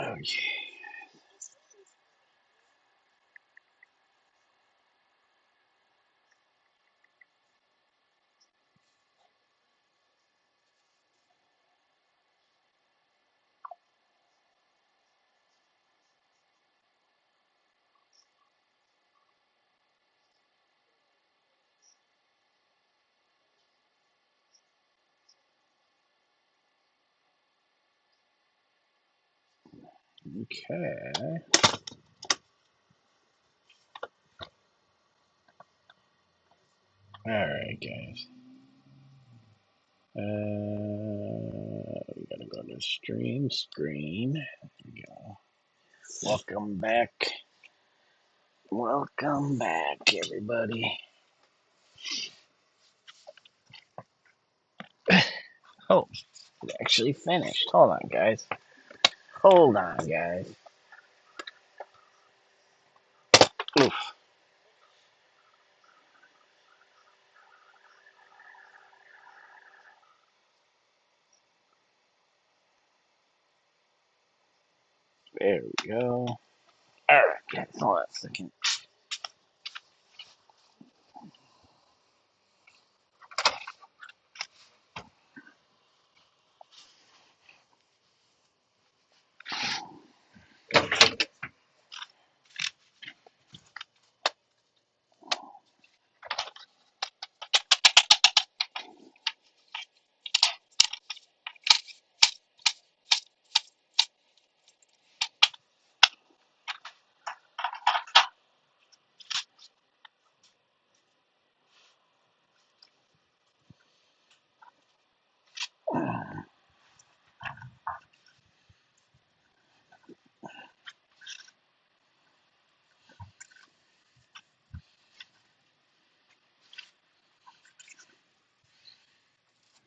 Okay. Okay. All right, guys. We gotta go to stream screen. There we go. Welcome back. Welcome back, everybody. Oh, it actually finished. Hold on, guys. Hold on, guys. Oof. There we go. All right, guys. Hold on a second.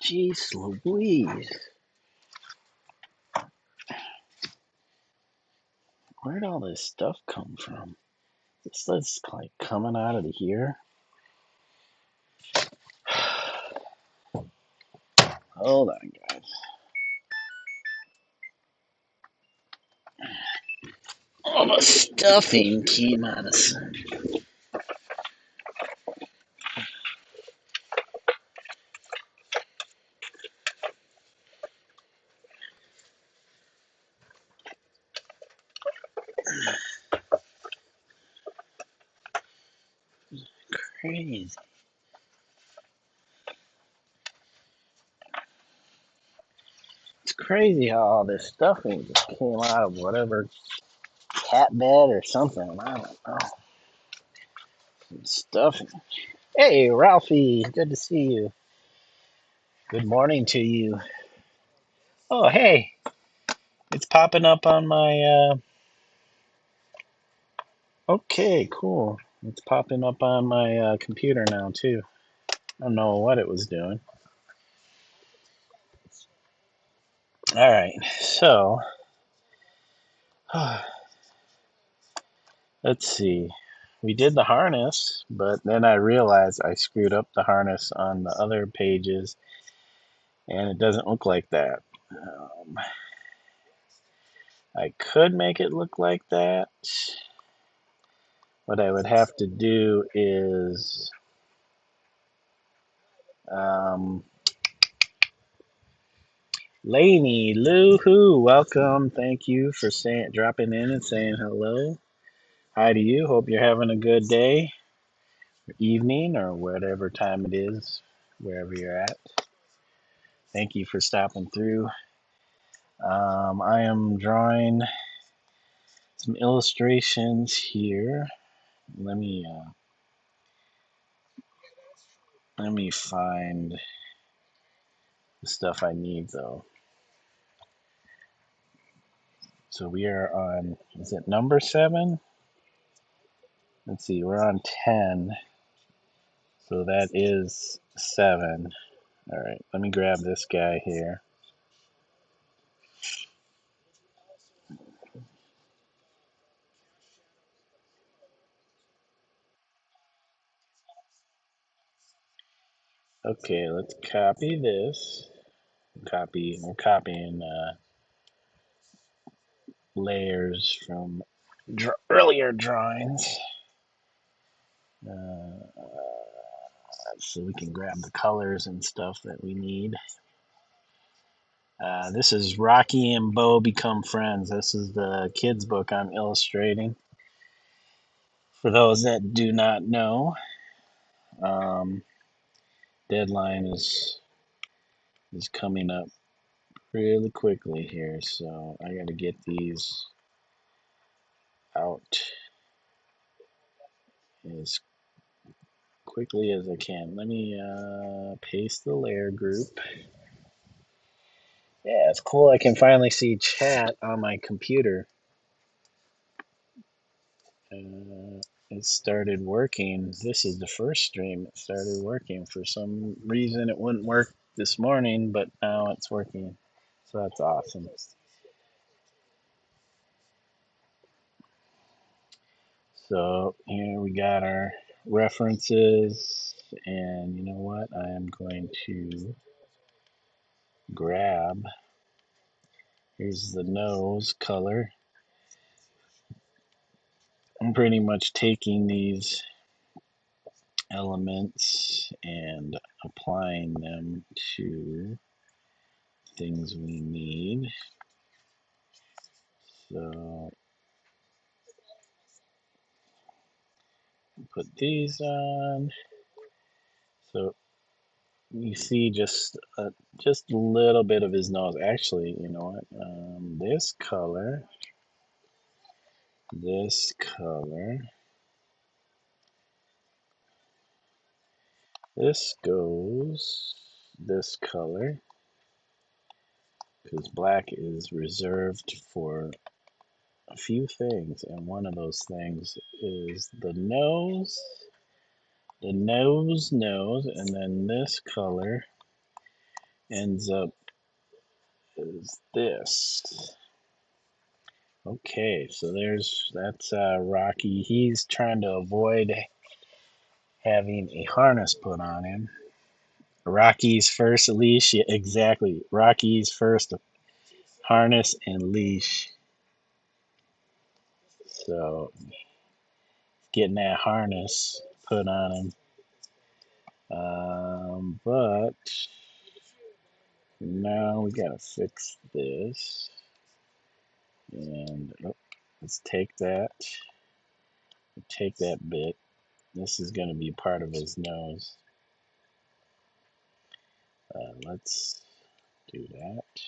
Jeez Louise. Where'd all this stuff come from? This is like coming out of here. Hold on, guys. All the stuffing came out of some. Crazy. It's crazy how all this stuffing just came out of whatever cat bed or something. I don't know. Some stuffing. Hey, Ralphie. Good to see you. Good morning to you. Oh, hey. It's popping up on my. Okay, cool. It's popping up on my computer now, too. I don't know what it was doing. All right, so let's see. We did the harness, but then I realized I screwed up the harness on the other pages, and it doesn't look like that. I could make it look like that. What I would have to do is Lainey, Lou-hoo, welcome. Thank you for dropping in and saying hello. Hi to you. Hope you're having a good day, or evening, or whatever time it is, wherever you're at. Thank you for stopping through. I am drawing some illustrations here. Let me find the stuff I need though. So we are on, is it number 7? Let's see, we're on 10. So that is 7. All right, let me grab this guy here. Okay, let's copy this. We're copying layers from earlier drawings. Uh, so we can grab the colors and stuff that we need. This is Rocky and Bo Become Friends. This is the kids' book I'm illustrating. For those that do not know, um, deadline is coming up really quickly here, so I got to get these out as quickly as I can. Let me paste the layer group. Yeah, it's cool. I can finally see chat on my computer. It started working. This is the first stream. It started working. For some reason, it wouldn't work this morning, but now it's working. So that's awesome. So here we got our references, and you know what? I am going to grab. Here's the nose color. I'm pretty much taking these elements and applying them to things we need. So put these on. So you see just a little bit of his nose. Actually, you know what? This color, this color, this goes this color, because black is reserved for a few things, and one of those things is the nose, nose, and then this color ends up as this. Okay, so that's Rocky. He's trying to avoid having a harness put on him. Rocky's first leash, yeah, exactly. Rocky's first harness and leash. So getting that harness put on him. But now we gotta fix this. And let's take that bit. This is gonna be part of his nose. Let's do that.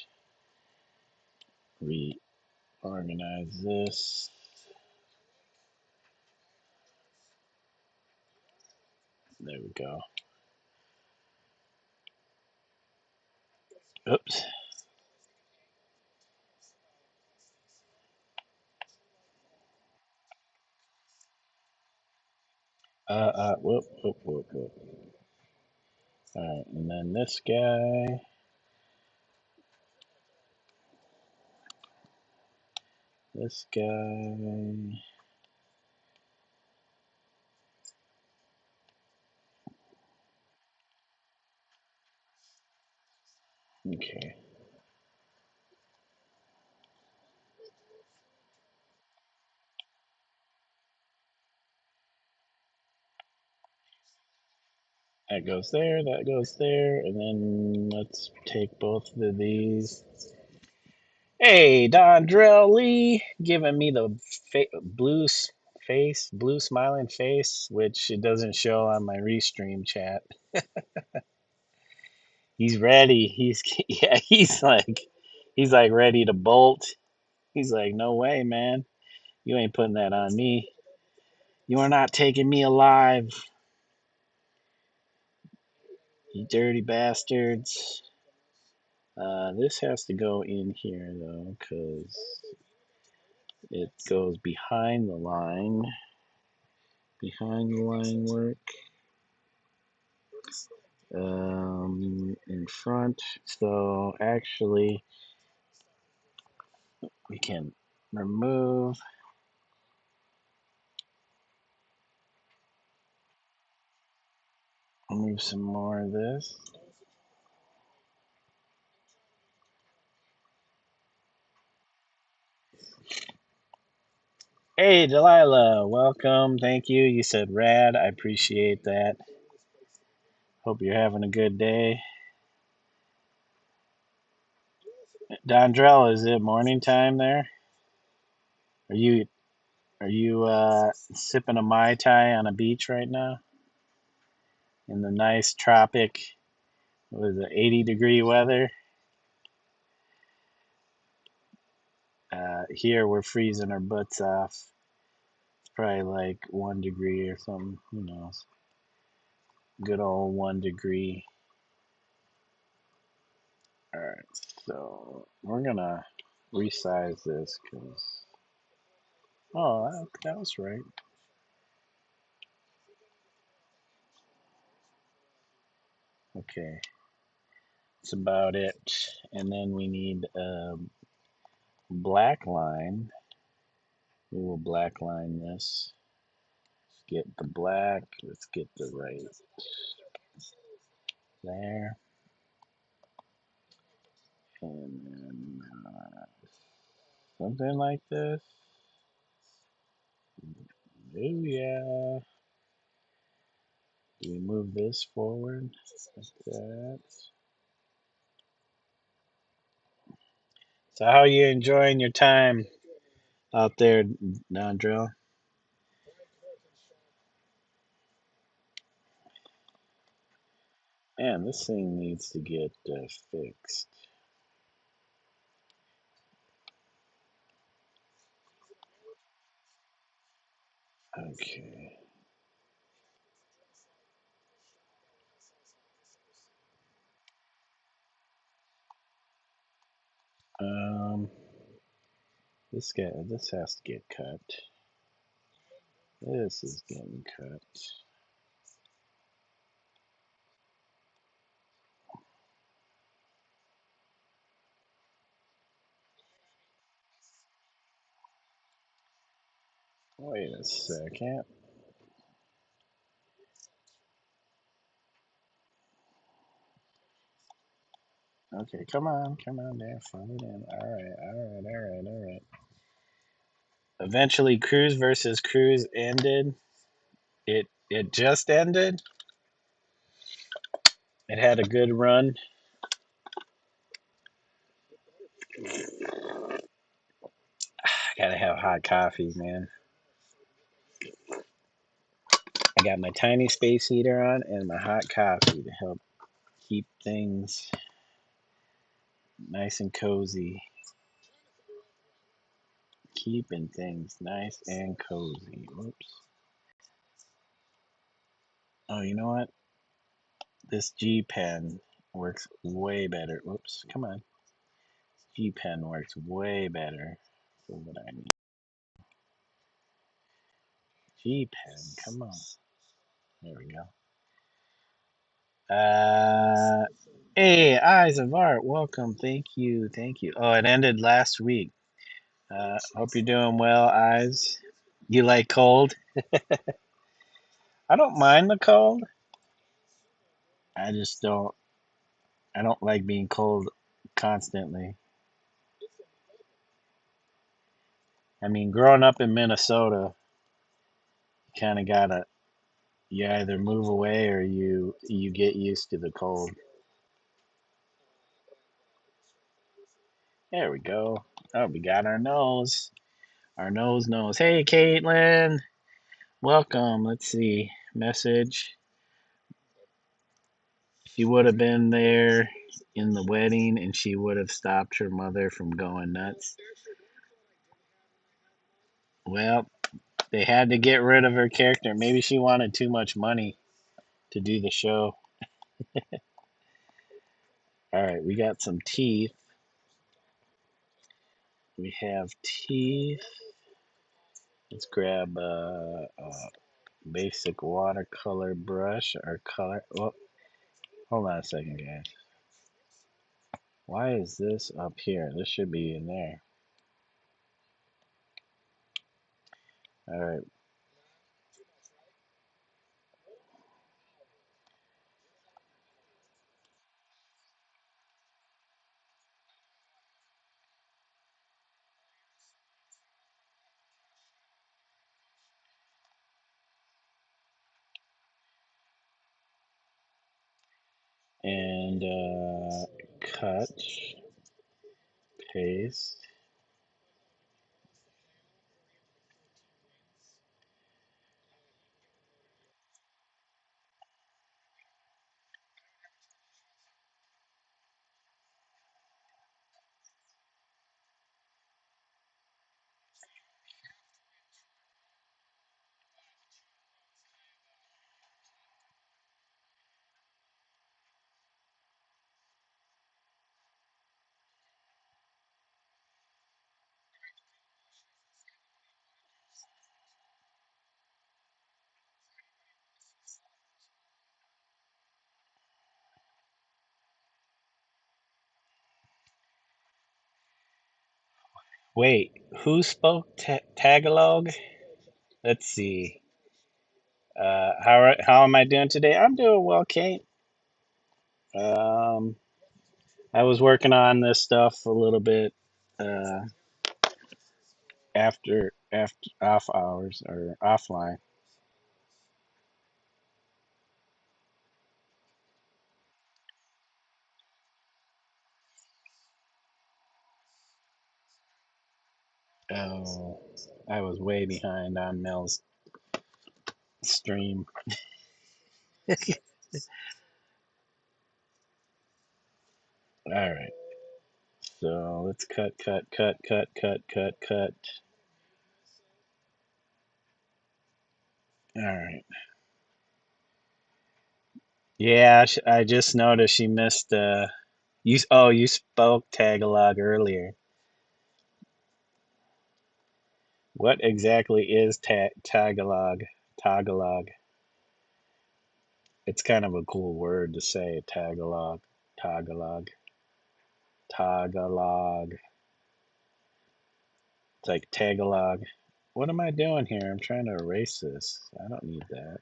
Reorganize this. There we go. Oops. Whoop, whoop, whoop, whoop. Alright, and then this guy. This guy. Okay. That goes there, and then let's take both of these. Hey, Don Drill Lee, giving me the blue smiling face, which it doesn't show on my Restream chat. He's ready. Yeah, he's like ready to bolt. He's like, no way, man. You ain't putting that on me. You are not taking me alive, you dirty bastards. This has to go in here though, because it goes behind the line work, in front. So actually, we can remove some more of this. Hey, Delilah, welcome. Thank you. You said rad. I appreciate that. Hope you're having a good day. Dondrell, is it morning time there? Are you sipping a Mai Tai on a beach right now in the nice tropic, what is it, 80-degree weather? Here we're freezing our butts off. It's probably like 1 degree or something. Who knows? Good old 1 degree. All right, so we're gonna resize this because that was right. Okay, that's about it. And then we need a black line. We will black line this. Get the black. Let's get the right there. And then something like this. Oh yeah. Do we move this forward? Like that. So how are you enjoying your time out there, Nandril? Man, this thing needs to get fixed. Okay. Um, this has to get cut. This is getting cut. Wait a second. Okay, come on there, fill it in. All right, all right, all right, all right. Eventually, Cruz versus Cruz ended. It just ended. It had a good run. I gotta have hot coffee, man. I got my tiny space heater on and my hot coffee to help keep things nice and cozy. Keeping things nice and cozy. Whoops. Oh, you know what? This G pen works way better. Whoops. Come on. G pen works way better for what I need. G pen. Come on. There we go. Uh, hey, Eyes of Art, welcome. Thank you, thank you. Oh, it ended last week. Hope you're doing well, Eyes. You like cold? I don't mind the cold. I just don't. I don't like being cold constantly. I mean, growing up in Minnesota, you kind of gotta. You either move away or you get used to the cold. There we go. Oh, we got our nose. Our nose knows. Hey, Caitlin. Welcome. Let's see. Message. She would have been there in the wedding and she would have stopped her mother from going nuts. Well, they had to get rid of her character. Maybe she wanted too much money to do the show. All right, we got some teeth. We have teeth. Let's grab a basic watercolor brush or color. Oh, hold on a second, guys. Why is this up here? This should be in there. All right. and cut, paste. Wait, who spoke Tagalog? Let's see. How am I doing today? I'm doing well, Kate. Um, I was working on this stuff a little bit uh, after off hours or offline. Oh, I was way behind on Mel's stream. All right, so let's cut. All right. Yeah, I just noticed she missed. You. Oh, you spoke Tagalog earlier. What exactly is Tagalog? Tagalog. It's kind of a cool word to say. Tagalog. Tagalog. Tagalog. It's like Tagalog. What am I doing here? I'm trying to erase this. I don't need that.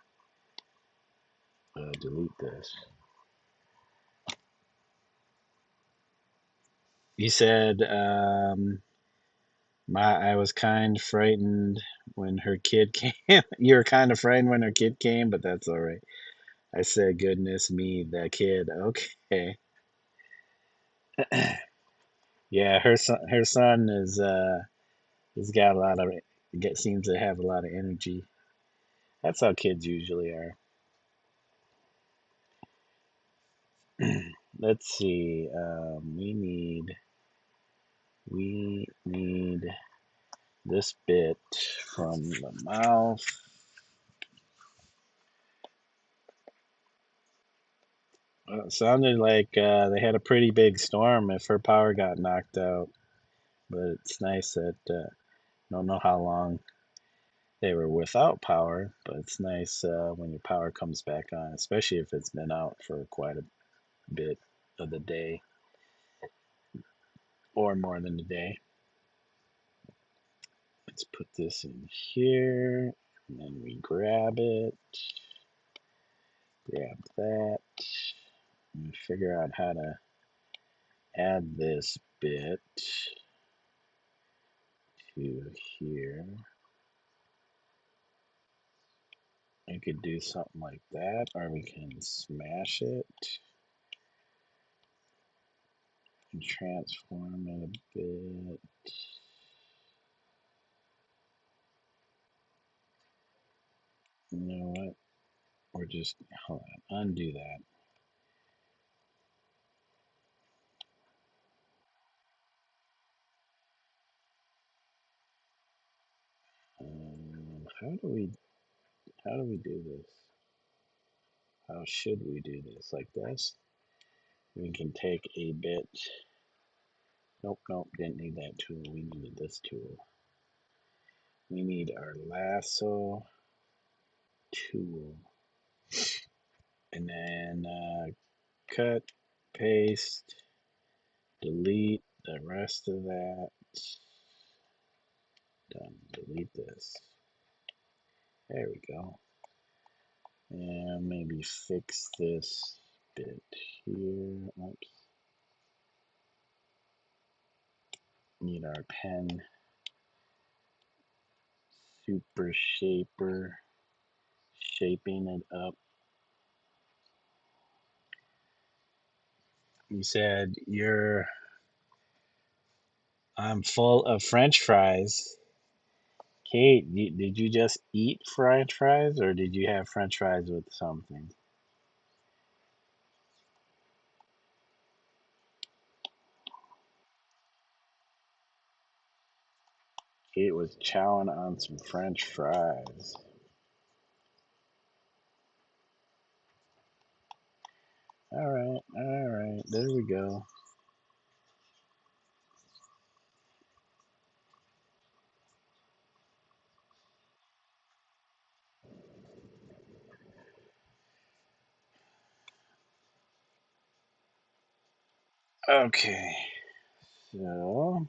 Delete this. You said I was kind frightened when her kid came. You were kind of frightened when her kid came, but that's all right. I said, goodness me, that kid. Okay. Yeah, her son is he's got a lot of seems to have a lot of energy. That's how kids usually are. Let's see. We need this bit from the mouth. Well, it sounded like they had a pretty big storm if her power got knocked out. But it's nice that don't know how long they were without power, but it's nice when your power comes back on, especially if it's been out for quite a bit of the day or more than a day. Let's put this in here, and then we grab that, and figure out how to add this bit to here. I could do something like that, or we can smash it and transform it a bit. You know what? Or just hold on, undo that. How do we do this? How should we do this? Like this? We can take a bit. Nope, didn't need that tool. We needed this tool. We need our lasso tool. And then cut, paste, delete the rest of that. Done. Delete this. There we go. And maybe fix this bit here. Oops. Need our pen super shaper, shaping it up. You said I'm full of French fries. Kate, did you just eat French fries or did you have French fries with something? Kate was chowing on some French fries. All right, there we go. Okay, so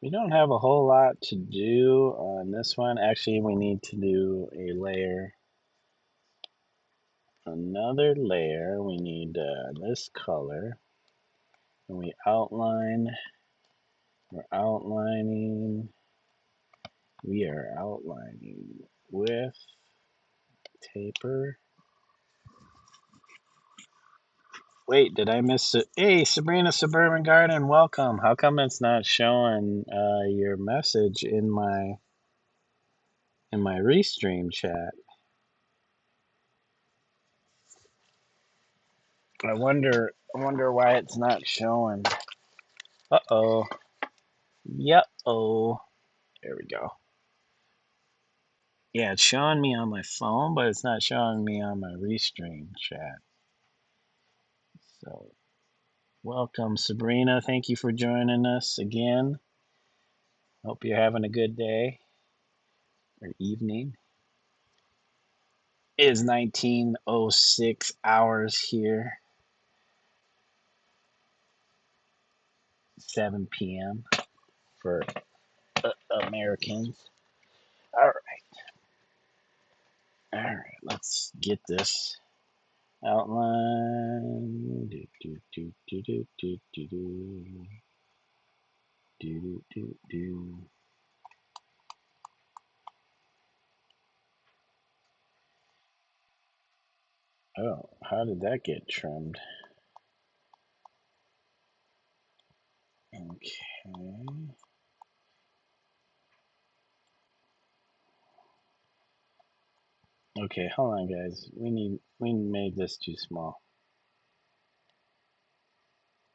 we don't have a whole lot to do on this one. Actually, we need to do a layer, another layer. We need this color, and we're outlining, we are outlining with taper. Wait, did I miss it? Hey, Sabrina Suburban Garden, welcome. How come it's not showing your message in my Restream chat? I wonder why it's not showing. Uh-oh. Yup-oh. There we go. Yeah, it's showing me on my phone, but it's not showing me on my Restream chat. So, welcome, Sabrina. Thank you for joining us again. Hope you're having a good day or evening. It is 19:06 hours here, 7 p.m. for Americans. All right, let's get this outline. Do. Oh, how did that get trimmed? Okay. Okay, hold on, guys. We made this too small.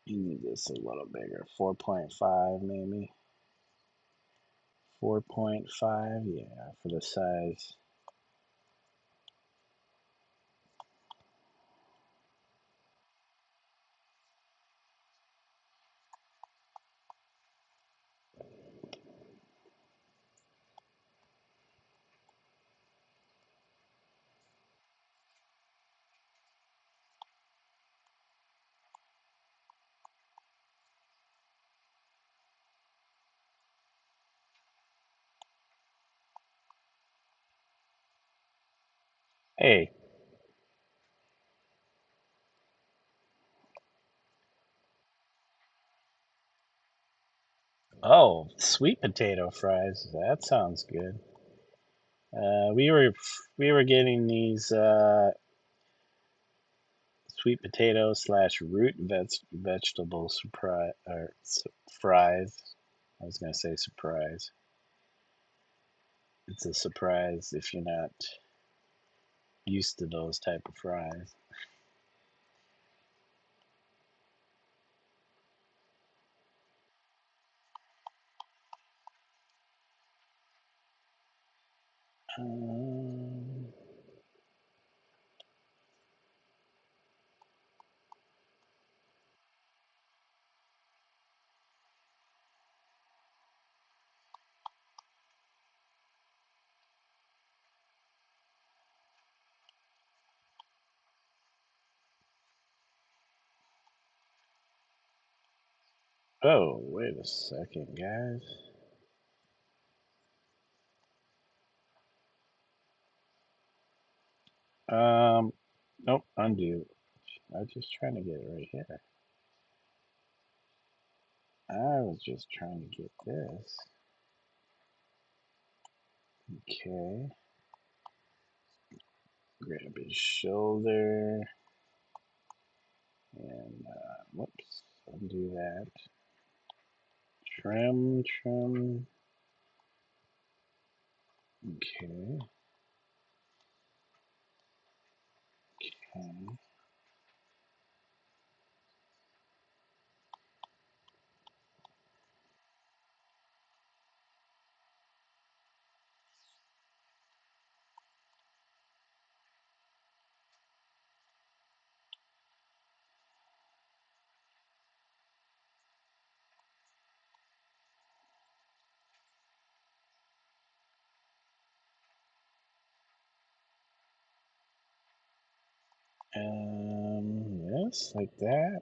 You need this a little bigger. 4.5 maybe. 4.5, yeah, for the size. Hey, oh, sweet potato fries. That sounds good. We were getting these sweet potato slash root vegetable surprise or fries. I was gonna say surprise. It's a surprise if you're not used to those type of fries. Um, oh, wait a second, guys. Um, nope, undo. I was just trying to get it right here. I was just trying to get this. Okay. Grab his shoulder. And whoops, undo that. Trim, trim. Okay. Okay. Yes, like that.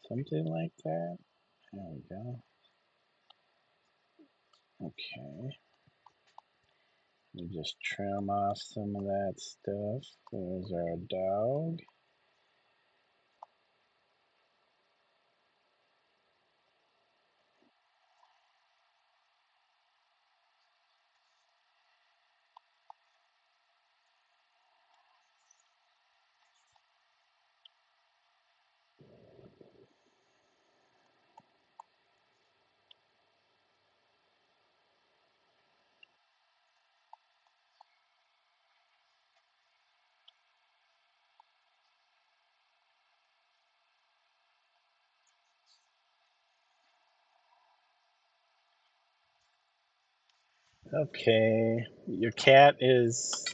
Something like that. There we go. Okay. We just trim off some of that stuff. There's our dog. Okay. Your cat is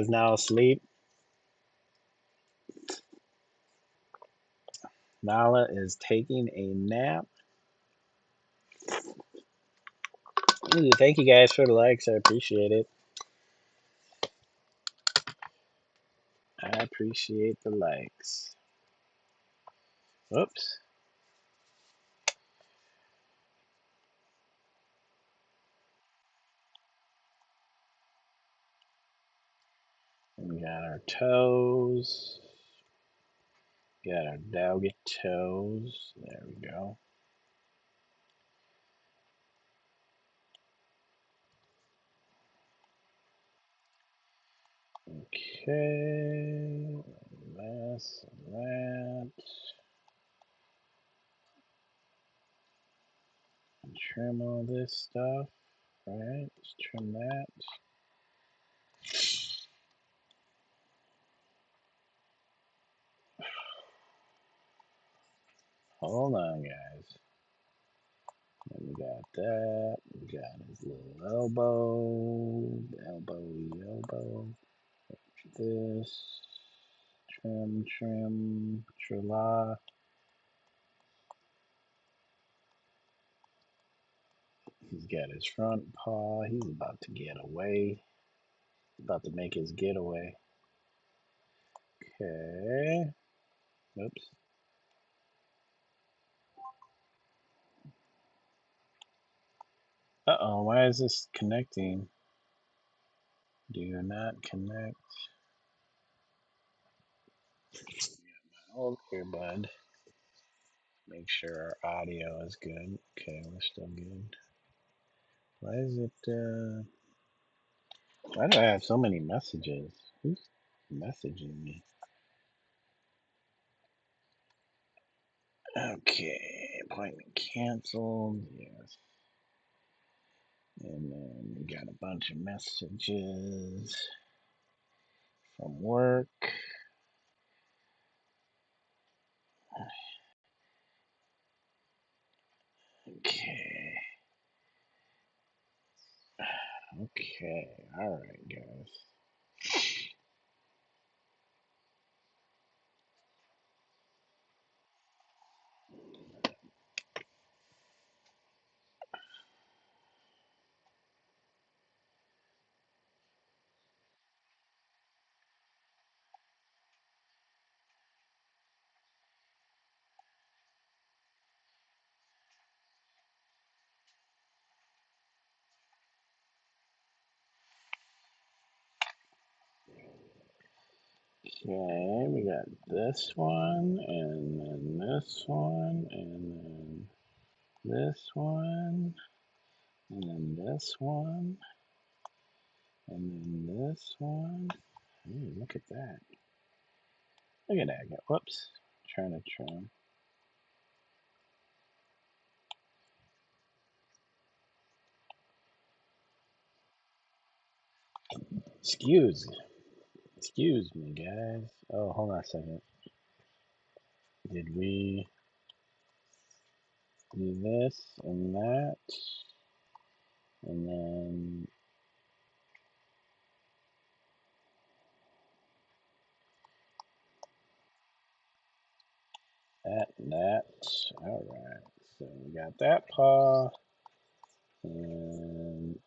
now asleep. Nala is taking a nap. Ooh, thank you guys for the likes. I appreciate it. I appreciate the likes. Whoops. We got our toes. Got our doggy toes. There we go. Okay. This and that. And trim all this stuff. Alright, let's trim that. Hold on, guys. And we got that. We got his little elbow. Elbow. This. Trim. Trilla. He's got his front paw. He's about to get away. About to make his getaway. Okay. Oops. Uh-oh, why is this connecting? Do not connect. My old earbud. Make sure our audio is good. Okay, we're still good. Why is it, why do I have so many messages? Who's messaging me? Okay, appointment canceled. Yes. And then we got a bunch of messages from work. Okay. Okay. All right, guys. Okay, we got this one, and then this one, and then this one, and then this one, and then this one. Ooh, look at that. Look at that. Whoops. Trying to trim. Excuse. Excuse me, guys. Oh, hold on a second. Did we do this and that? And then that and that. Alright. So we got that paw. And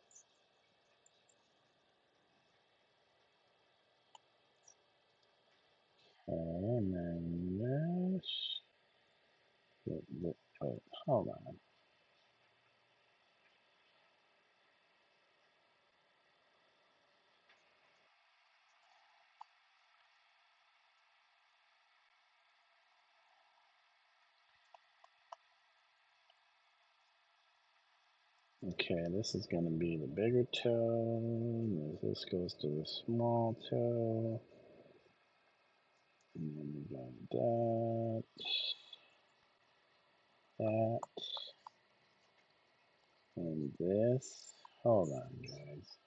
and then this. Wait, hold on. Okay, this is going to be the bigger toe. This goes to the small toe. And then we got that, and this. Hold on, guys.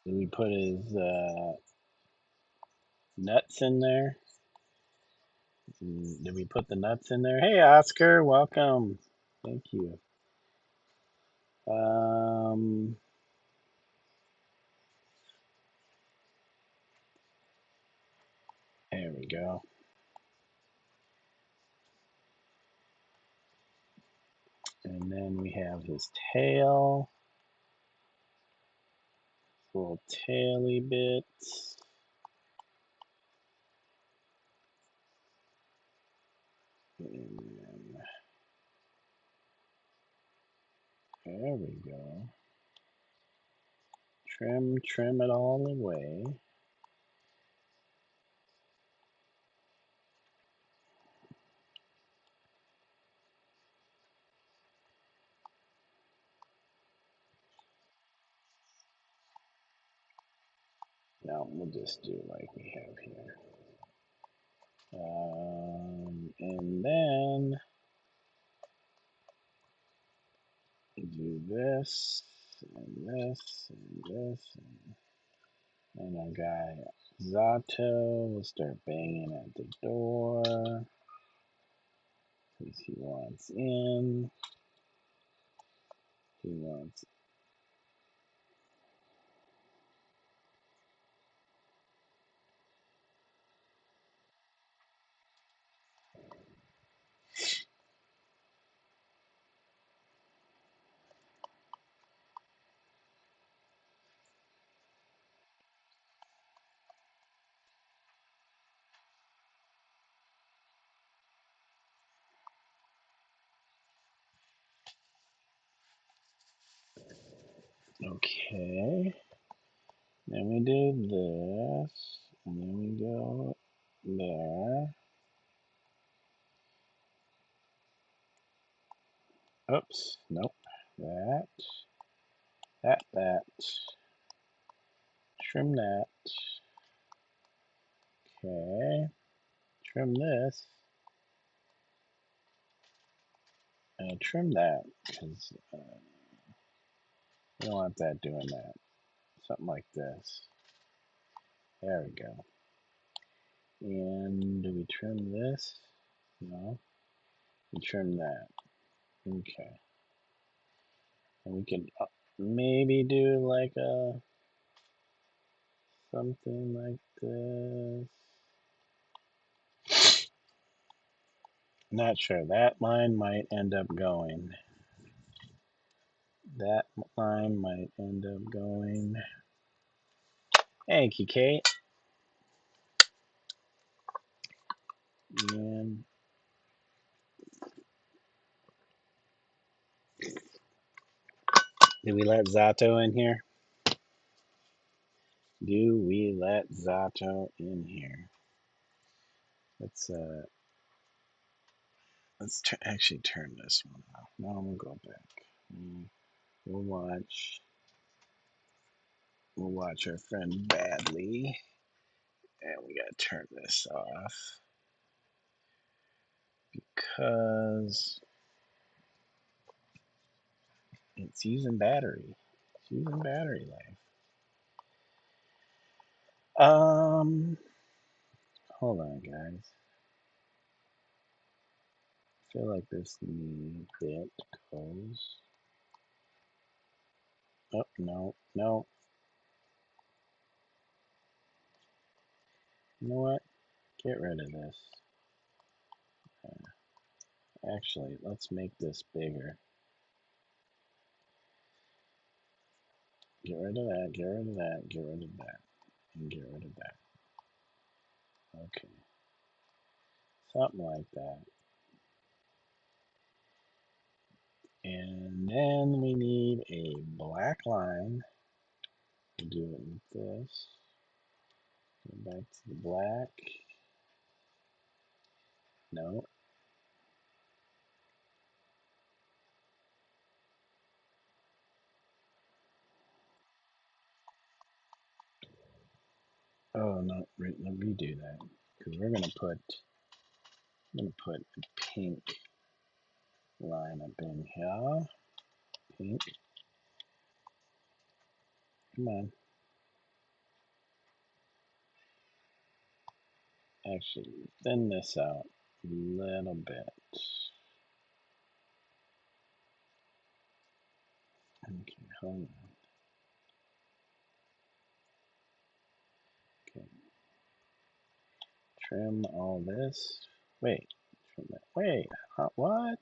Did we put his nuts in there? Did we put the nuts in there? Hey, Oscar, welcome. Thank you. Um, there we go. And then we have his tail, little taily bits. And then, there we go. Trim it all the way. Now we'll just do like we have here. And then do this and this and this. And our guy Zato will start banging at the door because he wants in. He wants. Okay. Then we do this. And then we go there. Oops. Nope. That. That. Trim that. Okay. Trim this. And trim that. Because we don't want that doing that. Something like this. There we go. And do we trim this? No. We trim that. Okay. And we could maybe do like a something like this. Not sure. That line might end up going. That line might end up going. Thank you, Kate. And do we let Zato in here? Do we let Zato in here? Let's actually turn this one off. No, we'll go back. Mm, We'll watch. We'll watch our friend Badly, and we gotta turn this off because it's using battery. It's using battery life. Hold on, guys. I feel like this bit goes. Oh no, no. You know what? Get rid of this. Actually, let's make this bigger. Get rid of that, get rid of that, get rid of that, and get rid of that. Okay, something like that. And then we need a black line. Do it with this. Go back to the black. No. Oh no, let me redo that. Because we're gonna put a pink line up in here. Pink. Come on. Actually, thin this out a little bit. Okay, hold on. Okay, trim all this. Wait, trim that. Wait, what?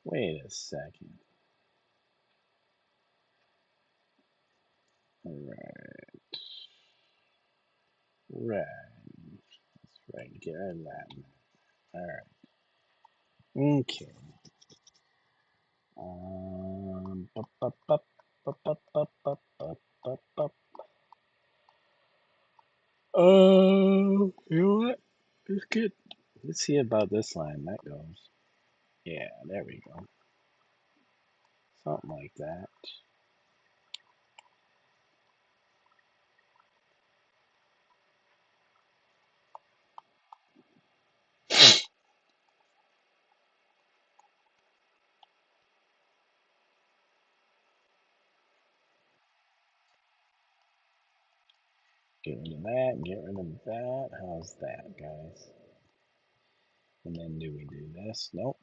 Wait a second. Right, right. That's right. Get rid of that. All right. Okay. Bup, bup, bup, bup, bup, bup, bup, bup, bup, bup. You know what? It's good. Let's see about this line. That goes. Yeah, there we go. Something like that. Get rid of that. Get rid of that. How's that, guys? And then do we do this? Nope.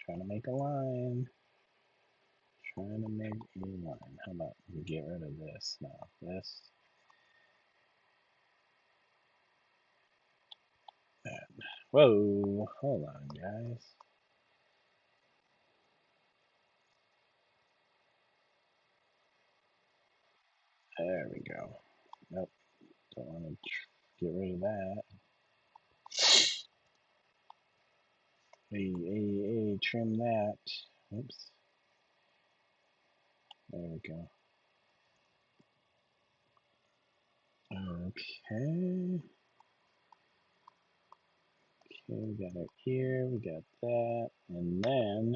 Trying to make a line. Trying to make a line. How about we get rid of this now? This. That. Whoa. Hold on, guys. There we go. Nope. Don't want to get rid of that. Hey, trim that. Oops. There we go. Okay. Okay, we got our ear, we got that, and then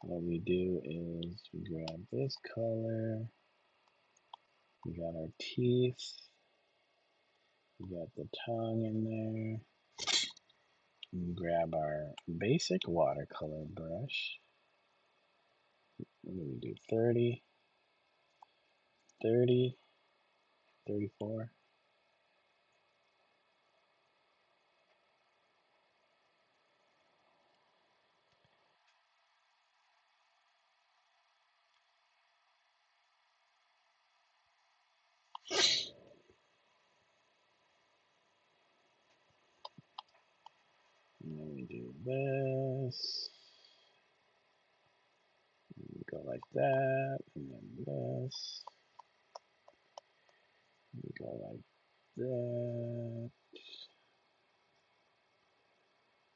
what we do is we grab this color, we got our teeth, we got the tongue in there, and we grab our basic watercolor brush. What do we do? 30, 30, 34. And then we do this. We go like that, and then this. We go like that,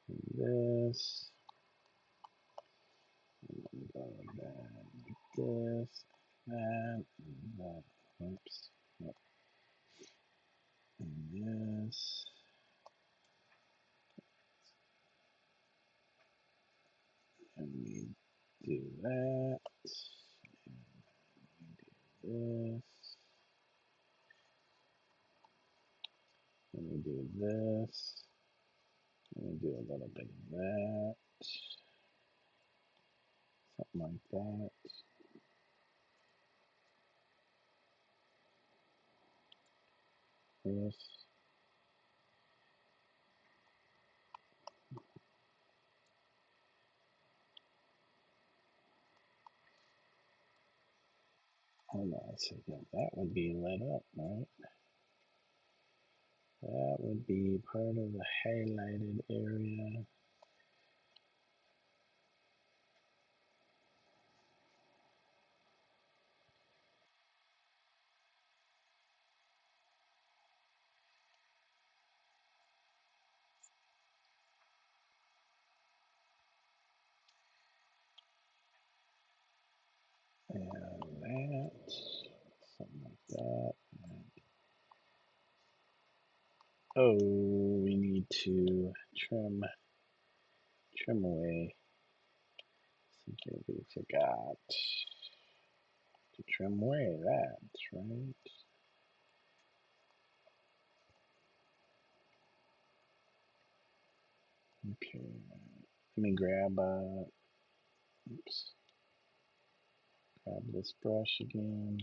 and this. And then we go like that, like this, that, and that. Oops. Yep. And this. And we do this. Let me do this. Let me do a little bit of that. Something like that. This. Hold on a second. That would be lit up, right? That would be part of the highlighted area. And that. Something like that. Oh, we need to trim away. Something we forgot to trim away. That's right. Okay. Let me oops, grab this brush again.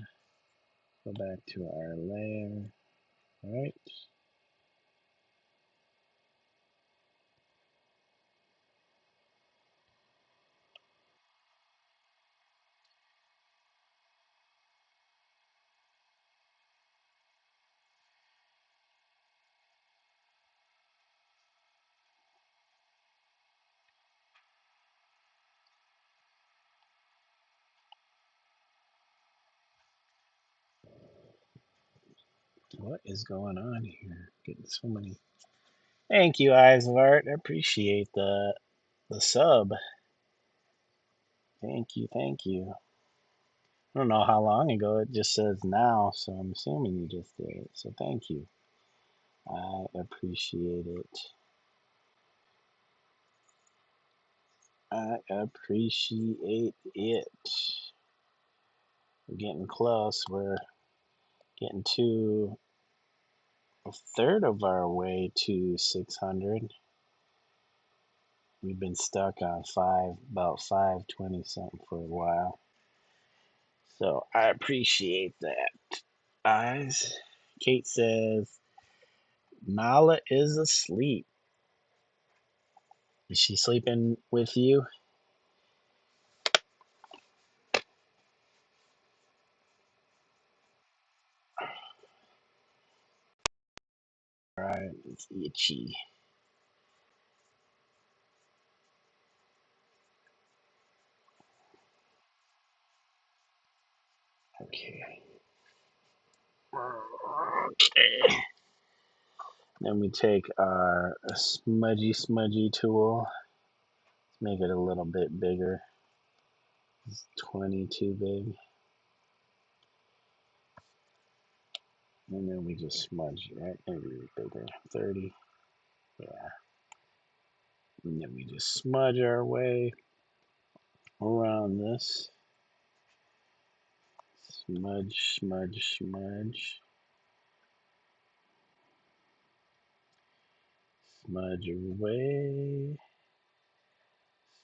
Go back to our layer. All right. What is going on here? Getting so many. Thank you, Eyes of Art. I appreciate the sub. Thank you, thank you. I don't know how long ago. It just says now, so I'm assuming you just did it. So thank you. I appreciate it. I appreciate it. We're getting close. We're getting to a third of our way to 600. We've been stuck on about 520 something for a while. So I appreciate that. Eyes. Kate says, Nala is asleep. Is she sleeping with you? Alright, it's itchy. Okay. Okay. Then we take our smudgy tool. Let's make it a little bit bigger. It's 20 too big. And then we just smudge it, right? Maybe bigger. 30. Yeah. And then we just smudge our way around this. Smudge, smudge, smudge. Smudge away.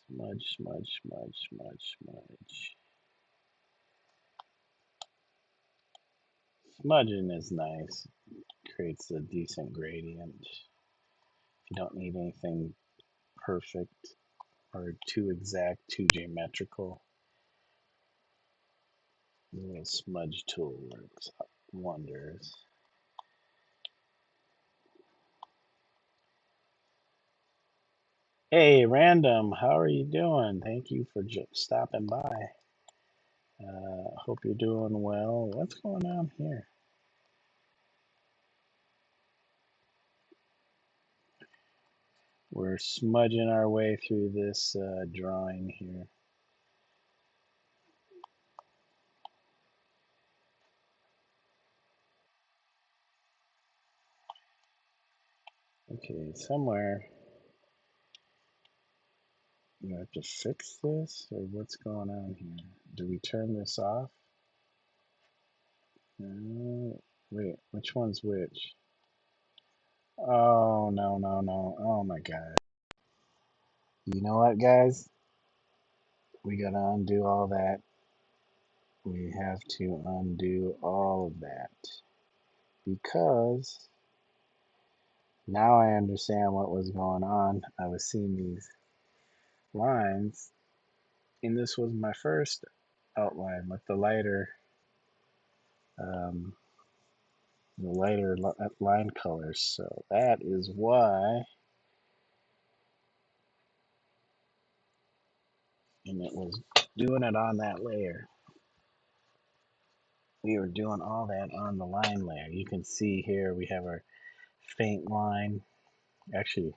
Smudge, smudge, smudge, smudge, smudge. Smudging is nice. Creates a decent gradient. If you don't need anything perfect or too exact, too geometrical, the little smudge tool works wonders. Hey, Random, how are you doing? Thank you for stopping by. Hope you're doing well. What's going on here? We're smudging our way through this drawing here. Okay, somewhere you have to fix this, or what's going on here? Do we turn this off? Wait, which one's which? Oh, no, no, no. Oh my God. You know what, guys? We gotta undo all that. We have to undo all of that because now I understand what was going on. I was seeing these lines, and this was my first outline with um, the lighter line colors. So that is why, and it was doing it on that layer. We were doing all that on the line layer. You can see here we have our faint line. Actually,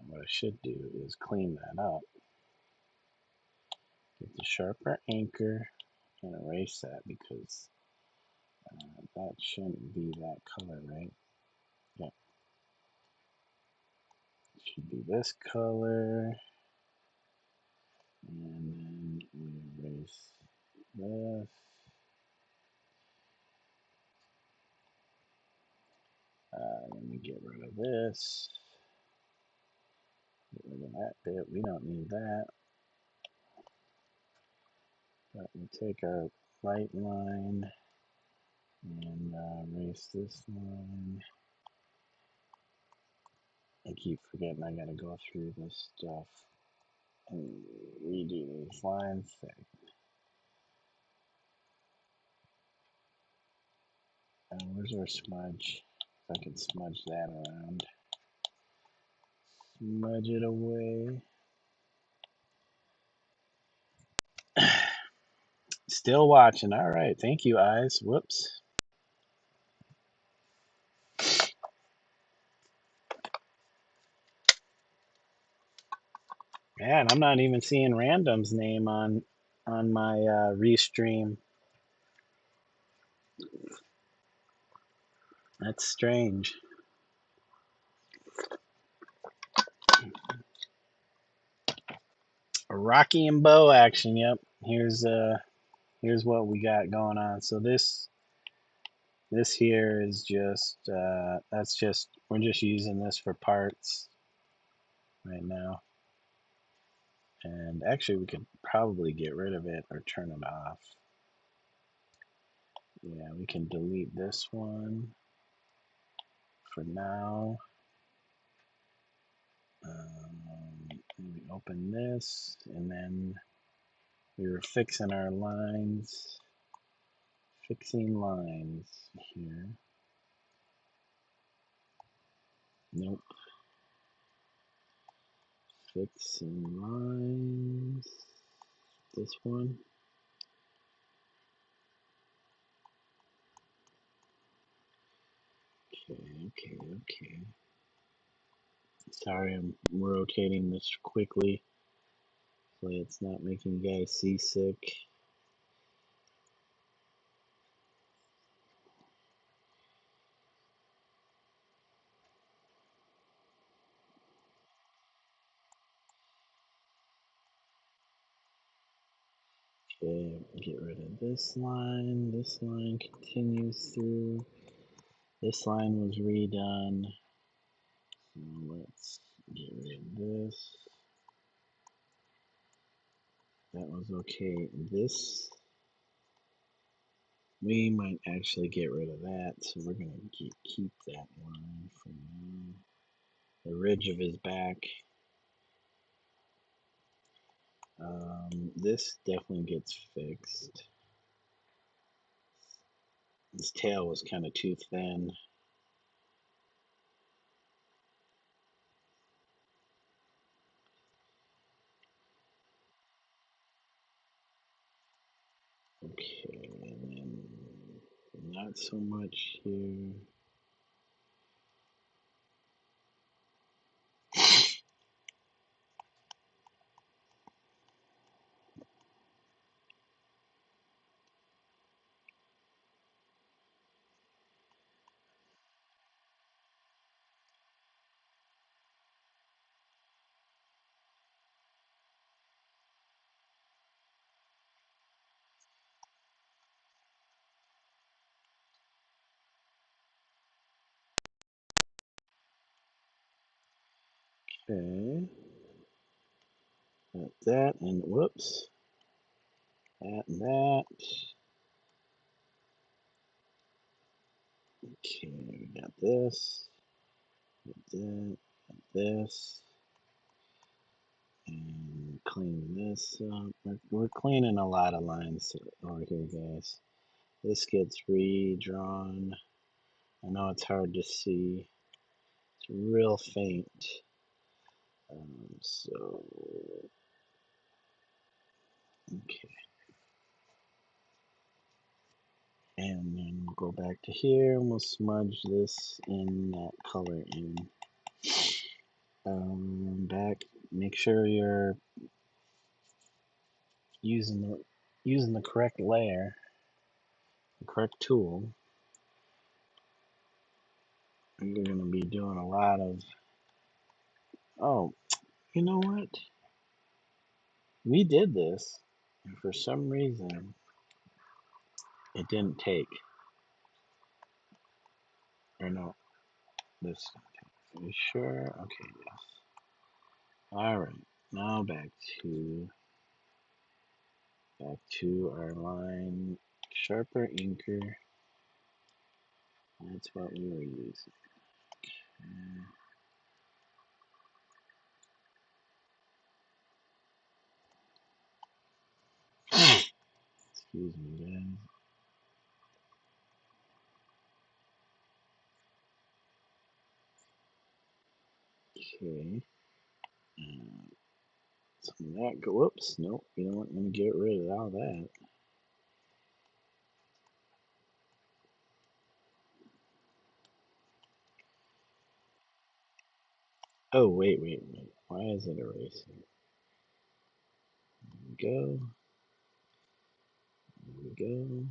what I should do is clean that up. Get the sharper anchor and erase that because that shouldn't be that color, right? Yeah, it should be this color. And then we erase this. Let me get rid of this. Get rid of that bit. We don't need that. But we take our light line and erase this line. I keep forgetting I gotta go through this stuff and redo these lines. Where's our smudge? If I can smudge that around. Smudge it away. Still watching. All right. Thank you, eyes. Whoops. Man, I'm not even seeing Random's name on my Restream. That's strange. Rocky and bow action. Yep. Here's what we got going on. So this here is just that's just we're just using this for parts right now. And actually we could probably get rid of it or turn it off. Yeah, we can delete this one for now. We open this, and then we were fixing our lines, fixing lines here. Nope. Fixing lines. This one. Okay. Sorry, I'm rotating this quickly so it's not making you guys seasick. Okay, get rid of this line. This line continues through. This line was redone. So let's get rid of this. That was okay. This, we might actually get rid of that. So we're going to keep that line for now. The ridge of his back. This definitely gets fixed. His tail was kind of too thin. Okay, and then not so much here. Okay. Got that and whoops. That and that. Okay, we got this. Got that. Got this. And clean this up. We're cleaning a lot of lines over here, guys. This gets redrawn. I know it's hard to see. It's real faint. So, okay. And then we'll go back to here and we'll smudge this in that color in. Back, make sure you're using the correct layer, the correct tool. You're going to be doing a lot of, oh, you know what? We did this, and for some reason, it didn't take. Or no, this. Are you sure? Okay, yes. All right. Now back to our line. Sharper inker. That's what we were using. Excuse me, guys. Okay. Some of that. Go. Whoops. Nope. You know what? Let me get rid of all that. Oh, wait. Why is it erasing? There we go. There we go.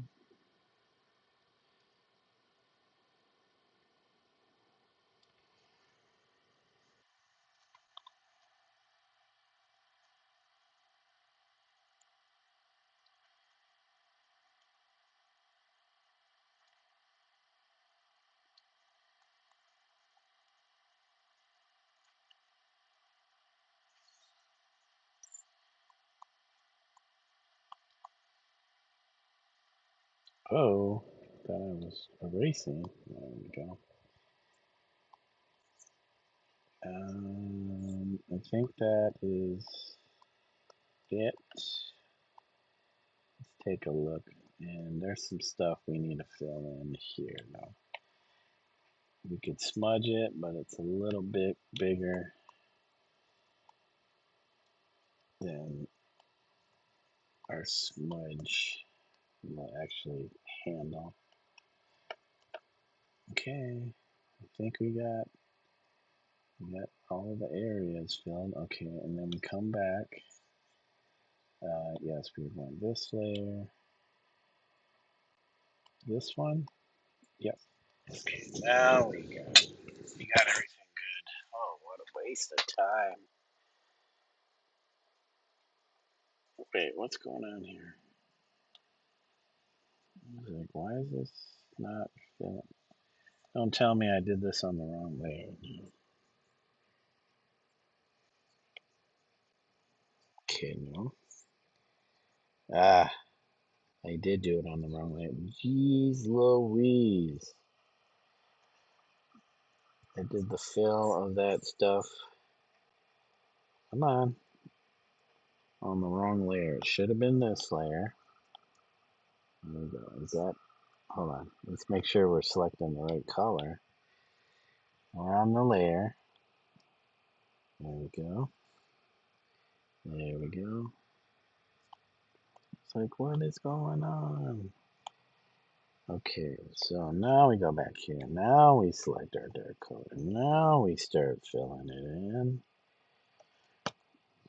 Oh, thought I was erasing. There we go. I think that is it. Let's take a look. And there's some stuff we need to fill in here now. We could smudge it, but it's a little bit bigger than our smudge will actually handle. Okay, I think we got all the areas filled. Okay, and then we come back. Yes, we want this layer. This one? Yep. Okay, now we got everything good. Oh, what a waste of time. Wait, what's going on here? I was like, why is this not filling? Don't tell me I did this on the wrong layer. Okay, no. Ah, I did do it on the wrong layer. Jeez Louise. I did the fill of that stuff. Come on the wrong layer. It should have been this layer. There we go. Is that? Hold on. Let's make sure we're selecting the right color. We're on the layer. There we go. There we go. It's like, what is going on? Okay, so now we go back here. Now we select our dark color. Now we start filling it in.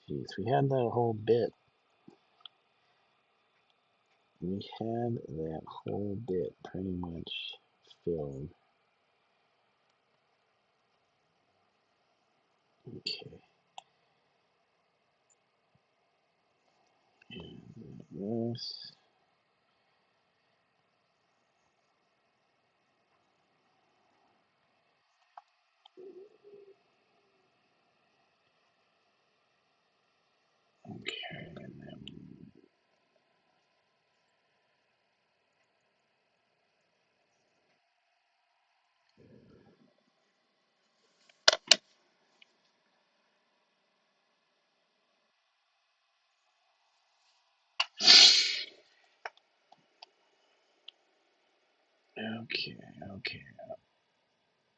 Jeez, we had that whole bit. We had that whole bit pretty much filled. Okay. And this. Okay, okay.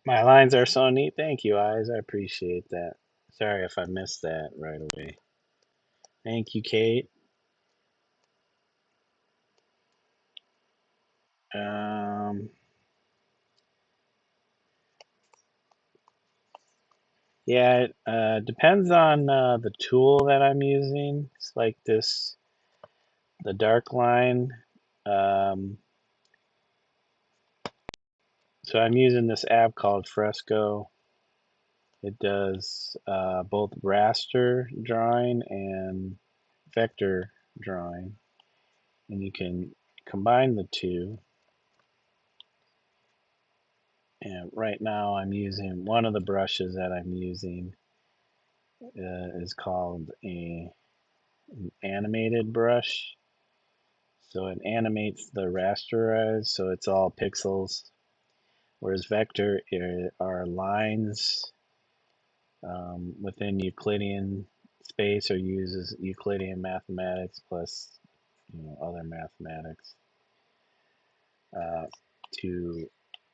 My lines are so neat. Thank you, Eyes. I appreciate that. Sorry if I missed that right away. Thank you, Kate. Um, yeah, it depends on the tool that I'm using. It's like this, the dark line. Um, so I'm using this app called Fresco. It does both raster drawing and vector drawing, and you can combine the two. And right now I'm using one of the brushes that I'm using is called an animated brush. So it animates the rasterized, so it's all pixels. Whereas vector are lines within Euclidean space, or uses Euclidean mathematics plus other mathematics uh, to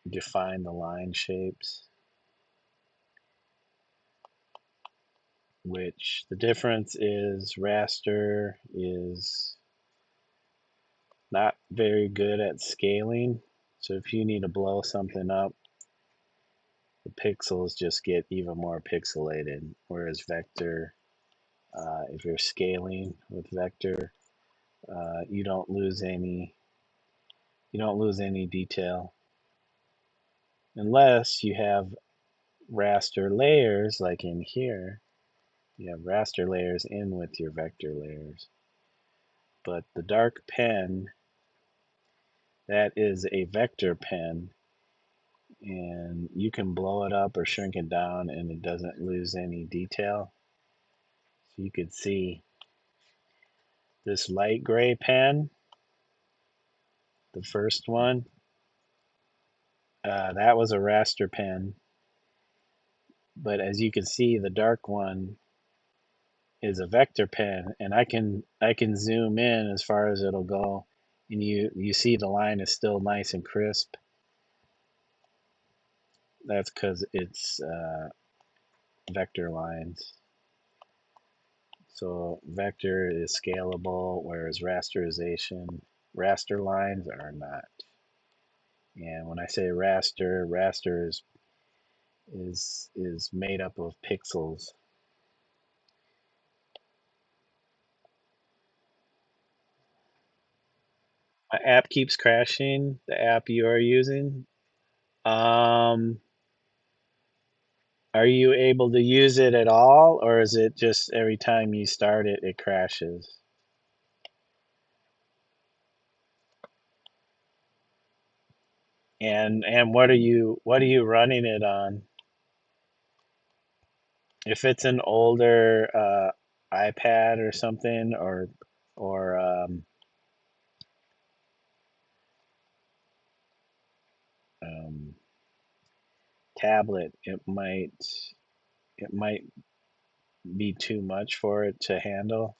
define the line shapes. Which the difference is raster is not very good at scaling. So if you need to blow something up, the pixels just get even more pixelated. Whereas vector, if you're scaling with vector, you don't lose any detail unless you have raster layers like in here. You have raster layers in with your vector layers. But the dark pen, that is a vector pen, and you can blow it up or shrink it down and it doesn't lose any detail. So you could see this light gray pen, the first one, that was a raster pen. But as you can see, the dark one is a vector pen, and I can zoom in as far as it'll go, and you see the line is still nice and crisp. That's because it's vector lines. So vector is scalable, whereas raster lines are not. And when I say raster, raster is made up of pixels. My app keeps crashing. The app you are using. Um, are you able to use it at all, or is it just every time you start it, it crashes? And what are you running it on? If it's an older iPad or something, or um, tablet, it might be too much for it to handle.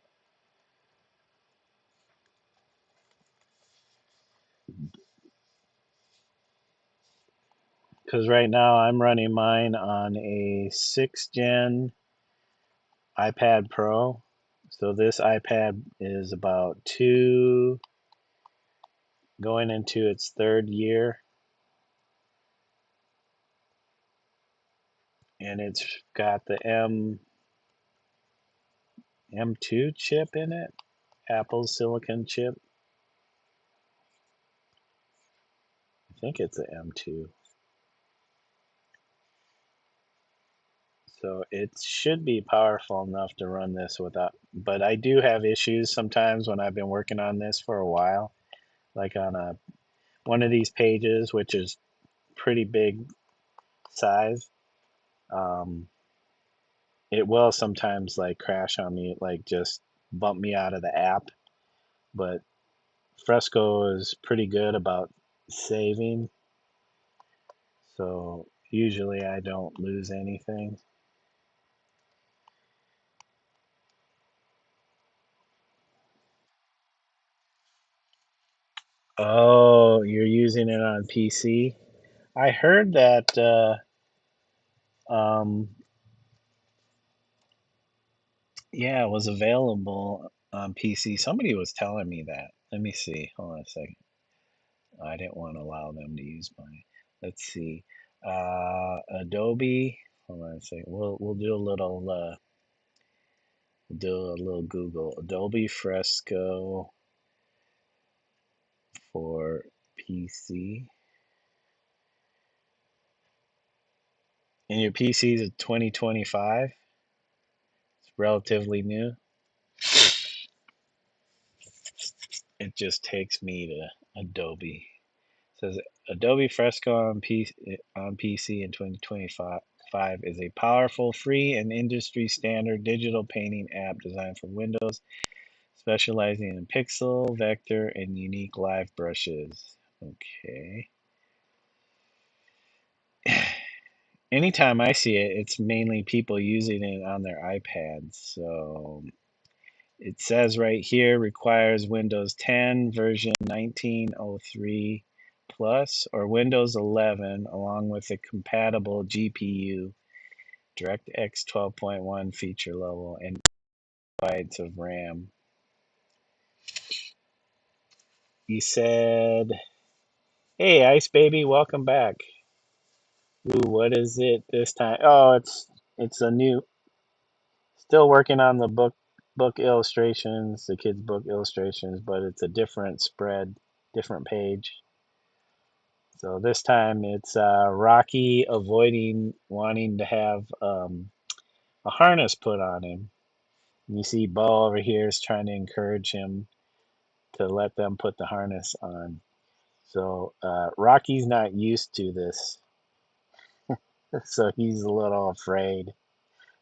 Because right now I'm running mine on a 6th gen iPad Pro. So this iPad is about going into its 3rd year, and it's got the M2 chip in it, Apple's silicon chip. I think it's a M2. So it should be powerful enough to run this without, but I do have issues sometimes when I've been working on this for a while, like on one of these pages, which is pretty big size. Um, it will sometimes like crash on me, like just bump me out of the app. But Fresco is pretty good about saving, so usually I don't lose anything. Oh, so you're using it on PC. I heard that um, yeah, it was available on PC. Somebody was telling me that. Let me see. Hold on a second. I didn't want to allow them to use mine. Let's see. Adobe. Hold on a second. We'll do a little Google. Adobe Fresco for PC. And your PC is a 2025. It's relatively new. It just takes me to Adobe. It says Adobe Fresco on PC in 2025 is a powerful, free, and industry standard digital painting app designed for Windows, specializing in pixel, vector, and unique live brushes. Okay. Anytime I see it, it's mainly people using it on their iPads. So it says right here requires Windows 10 version 1903 plus or Windows 11 along with a compatible GPU, DirectX 12.1 feature level, and bytes of RAM. You said, "Hey, Ice Baby, welcome back." Ooh, what is it this time? Oh, it's a new. Still working on the book illustrations, the kids' book illustrations, but it's a different spread, different page. So this time it's Rocky avoiding wanting to have a harness put on him. You see Bo over here is trying to encourage him to let them put the harness on. So Rocky's not used to this, so he's a little afraid.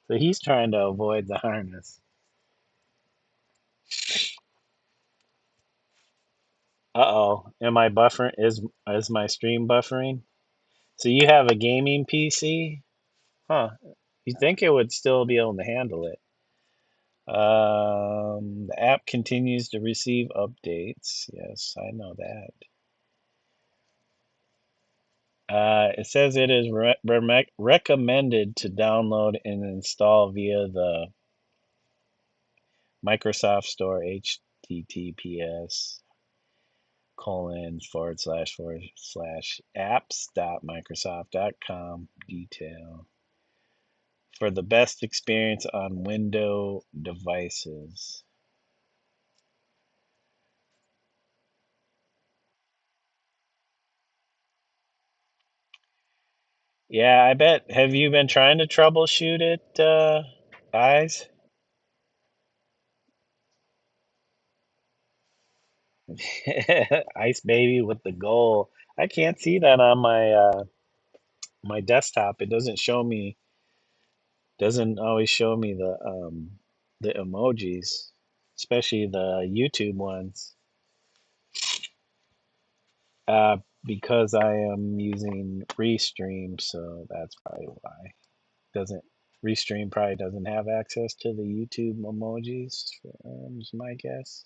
So he's trying to avoid the harness. Uh-oh, am I buffering? Is my stream buffering? So you have a gaming PC? Huh. You think it would still be able to handle it? The app continues to receive updates. Yes, I know that. It says it is recommended to download and install via the Microsoft Store https:// apps.microsoft.com detail for the best experience on Windows devices. Yeah, I bet. Have you been trying to troubleshoot it, guys? Ice Baby with the goal. I can't see that on my desktop. It doesn't always show me the emojis, especially the YouTube ones. Because I am using Restream, so that's probably why. Doesn't Restream probably doesn't have access to the YouTube emojis, is my guess.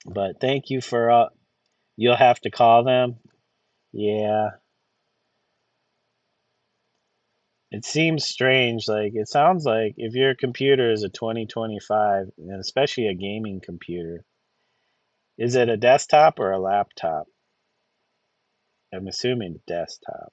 But thank you for you'll have to call them. Yeah, it seems strange. Like it sounds like if your computer is a 2025, and especially a gaming computer, is it a desktop or a laptop? I'm assuming desktop.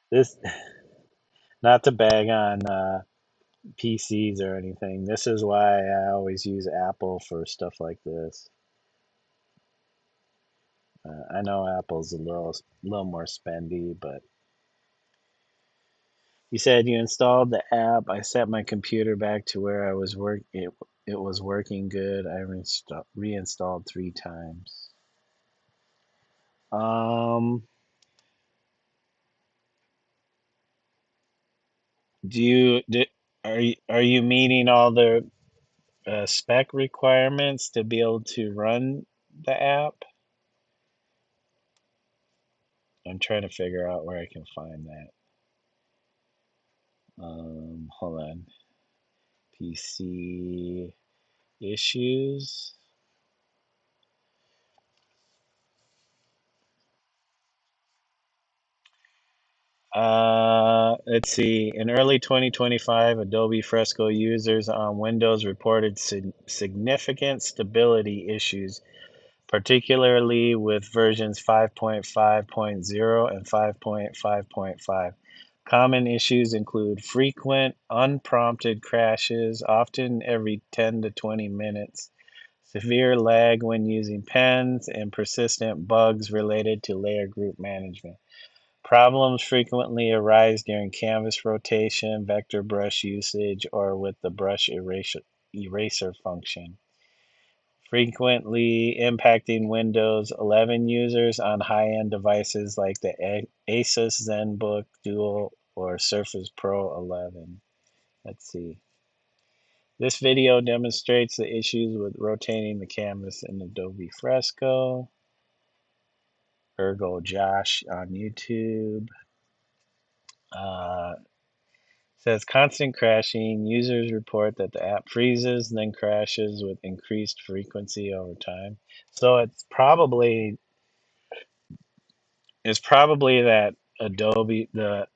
This not to bag on PCs or anything. This is why I always use Apple for stuff like this. I know Apple's a little more spendy, but you said you installed the app. I set my computer back to where I was it was working good. I reinstalled 3 times. Um, do you do, are you meeting all the spec requirements to be able to run the app. I'm trying to figure out where I can find that. Hold on. PC issues. Let's see. In early 2025, Adobe Fresco users on Windows reported significant stability issues, particularly with versions 5.5.0 and 5.5.5. Common issues include frequent, unprompted crashes, often every 10 to 20 minutes, severe lag when using pens, and persistent bugs related to layer group management. Problems frequently arise during canvas rotation, vector brush usage, or with the brush eraser function, frequently impacting Windows 11 users on high-end devices like the Asus ZenBook Dual or Surface Pro 11. Let's see. This video demonstrates the issues with rotating the canvas in Adobe Fresco. Ergo Josh on YouTube. Uh, Says constant crashing. Users report that the app freezes and then crashes with increased frequency over time. So it's probably that Adobe the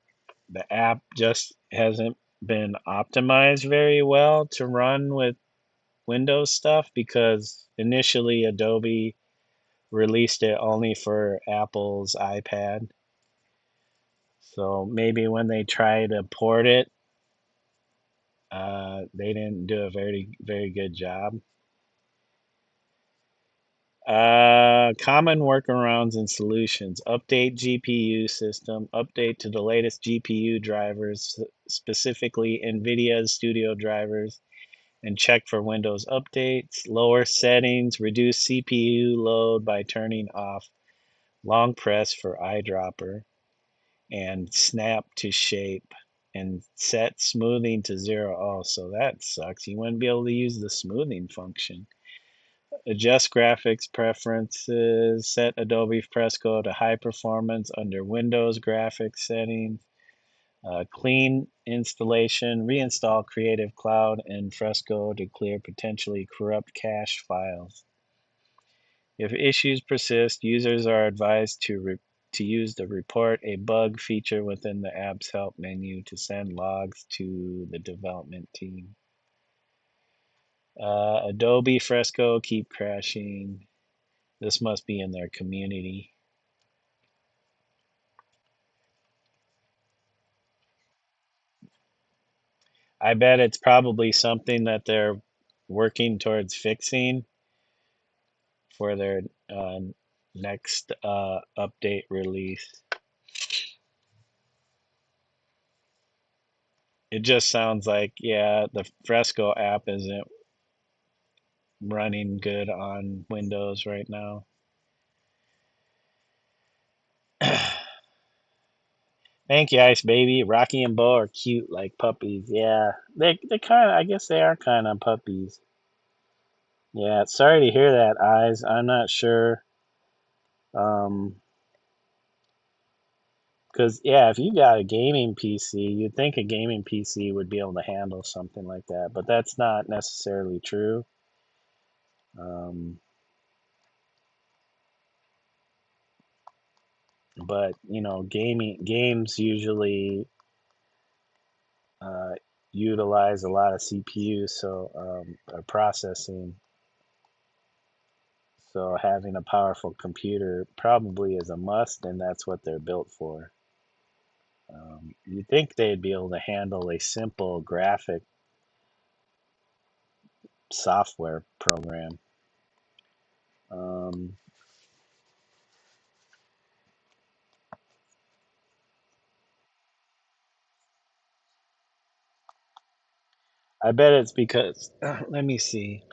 app just hasn't been optimized very well to run with Windows stuff, because initially Adobe released it only for Apple's iPad. So maybe when they try to port it, they didn't do a very good job. Common workarounds and solutions: update GPU system, update to the latest GPU drivers, specifically NVIDIA's Studio drivers, and check for Windows updates. Lower settings, reduce CPU load by turning off long press for eyedropper and snap to shape, and set smoothing to 0. Oh, so that sucks. You wouldn't be able to use the smoothing function. Adjust graphics preferences. Set Adobe Fresco to high performance under Windows graphics settings. Clean installation. Reinstall Creative Cloud and Fresco to clear potentially corrupt cache files. If issues persist, users are advised to use the Report a Bug feature within the app's help menu to send logs to the development team. Adobe Fresco keep crashing. This must be in their community. I bet it's probably something that they're working towards fixing for their next update release. It just sounds like, yeah, the Fresco app isn't running good on Windows right now. Thank you, Ice Baby. Rocky and Bo are cute like puppies. Yeah, they kind of. I guess they are kind of puppies. Yeah, sorry to hear that, Eyes. I'm not sure. Um, Because, yeah, if you got a gaming PC, you'd think a gaming PC would be able to handle something like that, but that's not necessarily true. Um, but gaming games usually uh, utilize a lot of CPU, so processing. So having a powerful computer probably is a must, and that's what they're built for. You'd think they'd be able to handle a simple graphic software program. Um, I bet it's because let me see.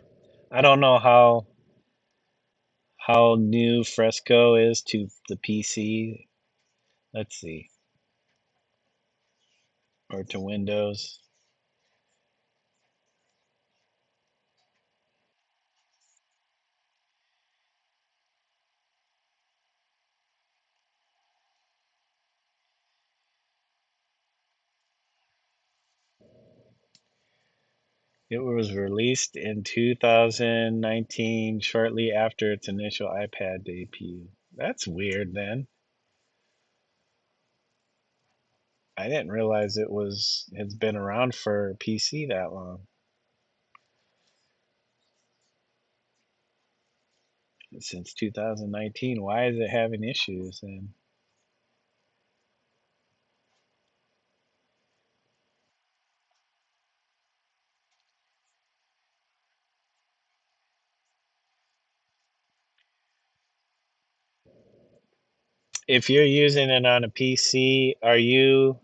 I don't know how new Fresco is to the PC. Let's see, or to Windows. It was released in 2019, shortly after its initial iPad debut. That's weird then. I didn't realize it's been around for PC that long. Since 2019. Why is it having issues then? If you're using it on a PC, are you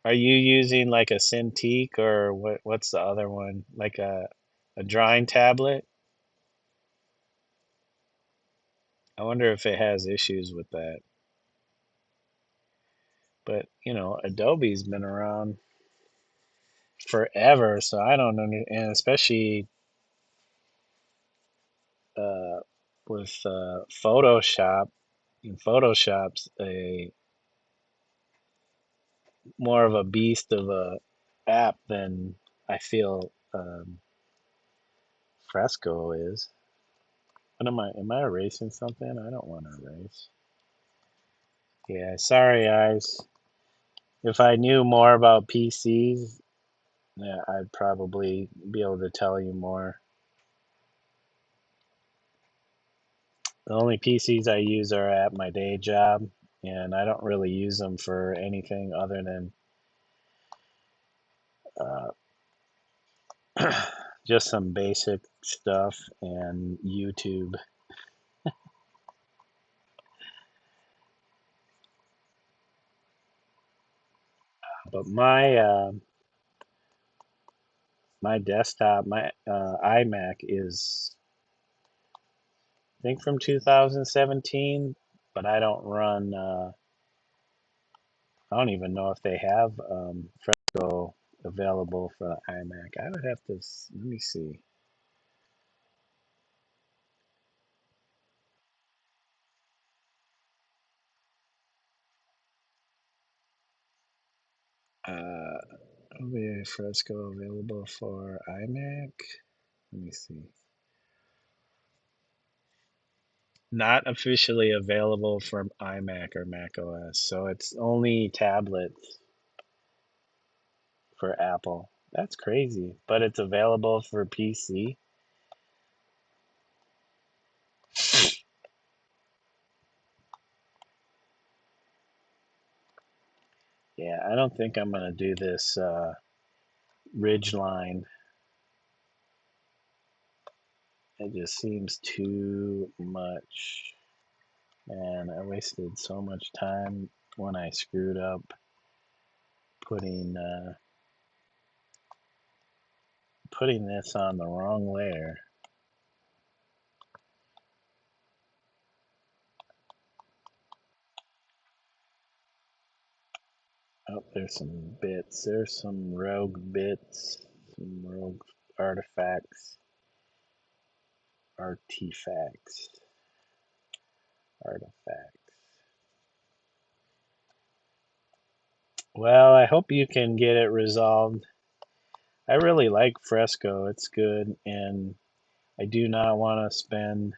using like a Cintiq or what's the other one? Like a drawing tablet? I wonder if it has issues with that. But, Adobe's been around forever, so I don't know, and especially uh, with Photoshop. And Photoshop's a more of a beast of a app than I feel Fresco is. What am I erasing something? I don't want to erase. Yeah, sorry guys. If I knew more about PCs, yeah, I'd probably be able to tell you more. The only PCs I use are at my day job, and I don't really use them for anything other than uh, just some basic stuff and YouTube. But my desktop, my iMac is I think from 2017, but I don't run. I don't even know if they have Fresco available for the iMac. I would have to let me see. Uh, Fresco available for iMac. Let me see. Not officially available for iMac or Mac OS, so it's only tablets for Apple. That's crazy, but it's available for PC. Yeah, I don't think I'm gonna do this Ridgeline. It just seems too much. And I wasted so much time when I screwed up putting putting this on the wrong layer. Oh, there's some bits. There's some rogue bits, some rogue artifacts, artifacts, artifacts. Well, I hope you can get it resolved. I really like Fresco. It's good, and I do not want to spend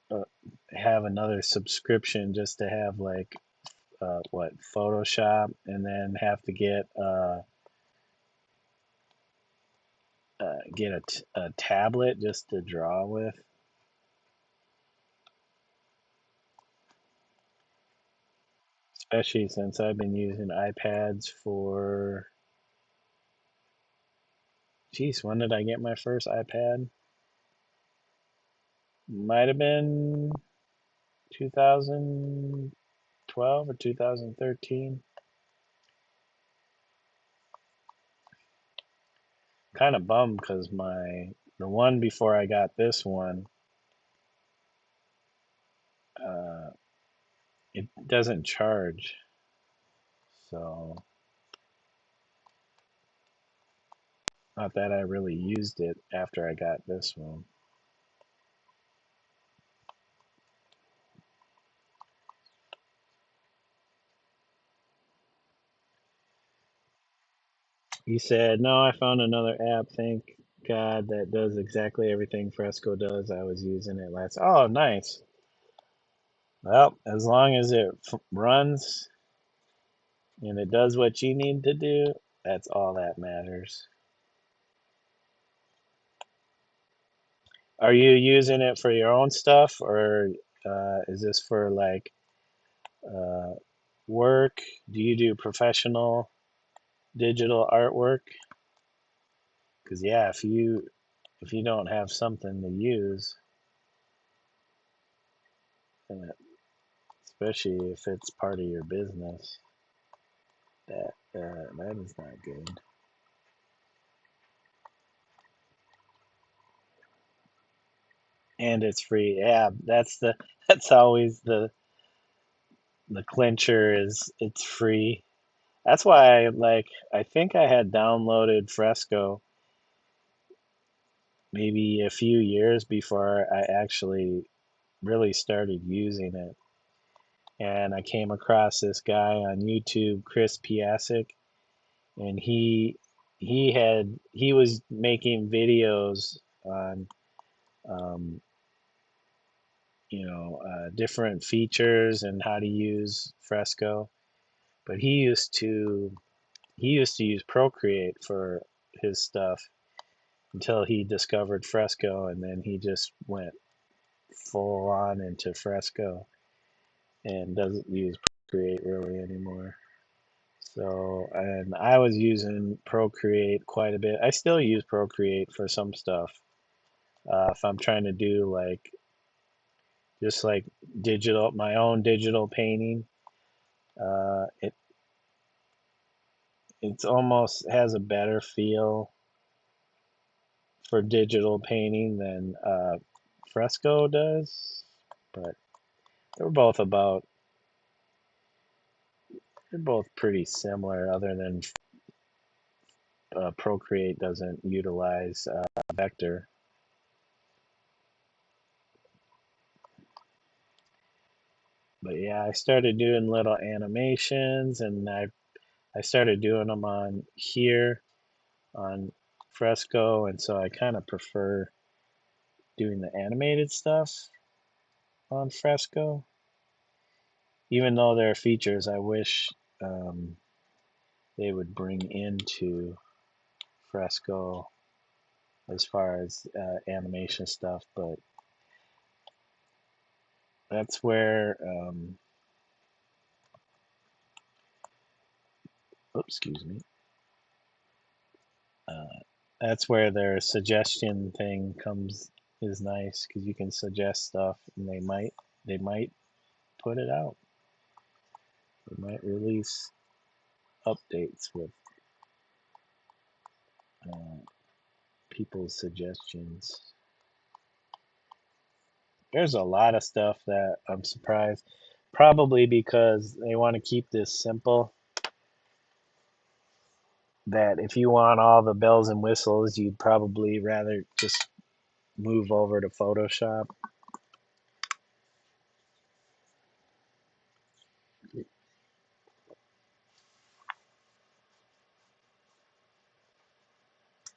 uh, have another subscription just to have like what Photoshop, and then have to get a tablet just to draw with. Especially since I've been using iPads for. Geez, when did I get my first iPad? Might have been 2012 or 2013. Kind of bummed because the one before I got this one, uh, it doesn't charge. So not that I really used it after I got this one. You said, no, I found another app, thank God, that does exactly everything Fresco does. I was using it last. Oh, nice. Well, as long as it runs and it does what you need to do, that's all that matters. Are you using it for your own stuff, or is this for like uh, work? Do you do professional digital artwork? Because yeah, if you don't have something to use, uh, especially if it's part of your business, that is not good. And it's free. Yeah, that's always the clincher is it's free. That's why I think I had downloaded Fresco maybe a few years before I actually really started using it. And I came across this guy on YouTube, Chris Piasek, and he was making videos on um, different features and how to use Fresco. But he used to use Procreate for his stuff until he discovered Fresco, and then he just went full on into Fresco and doesn't use Procreate really anymore. So, and I was using Procreate quite a bit. I still use Procreate for some stuff. If I'm trying to do just like my own digital painting, it it's almost has a better feel for digital painting than Fresco does. But they're both about they're both pretty similar, other than Procreate doesn't utilize vector. But yeah, I started doing little animations, and I started doing them on here on Fresco, and so I kind of prefer doing the animated stuff on Fresco, even though there are features I wish um, they would bring into Fresco as far as animation stuff. But that's where, oops, excuse me, uh, that's where their suggestion thing comes is nice because you can suggest stuff and they might put it out. They might release updates with uh, people's suggestions. There's a lot of stuff that I'm surprised, probably because they want to keep this simple. That if you want all the bells and whistles, you'd probably rather just move over to Photoshop.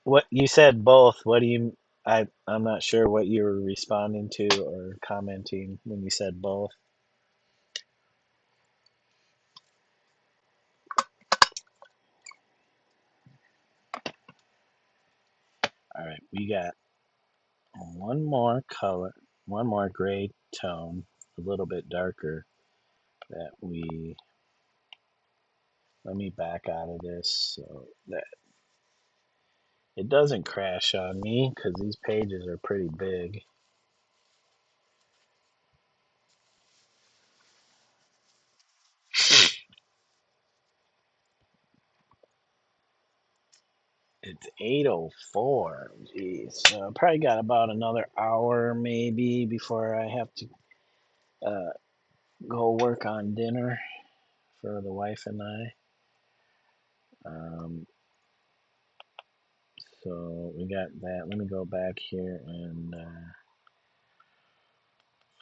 What you said both. What do you? I'm not sure what you were responding to or commenting when you said both. All right, we got one more color, one more gray tone, a little bit darker. That we Let me back out of this so that it doesn't crash on me because these pages are pretty big. It's 8:04. Geez, so I probably got about another hour maybe before I have to uh, go work on dinner for the wife and I. Um, so we got that. Let me go back here and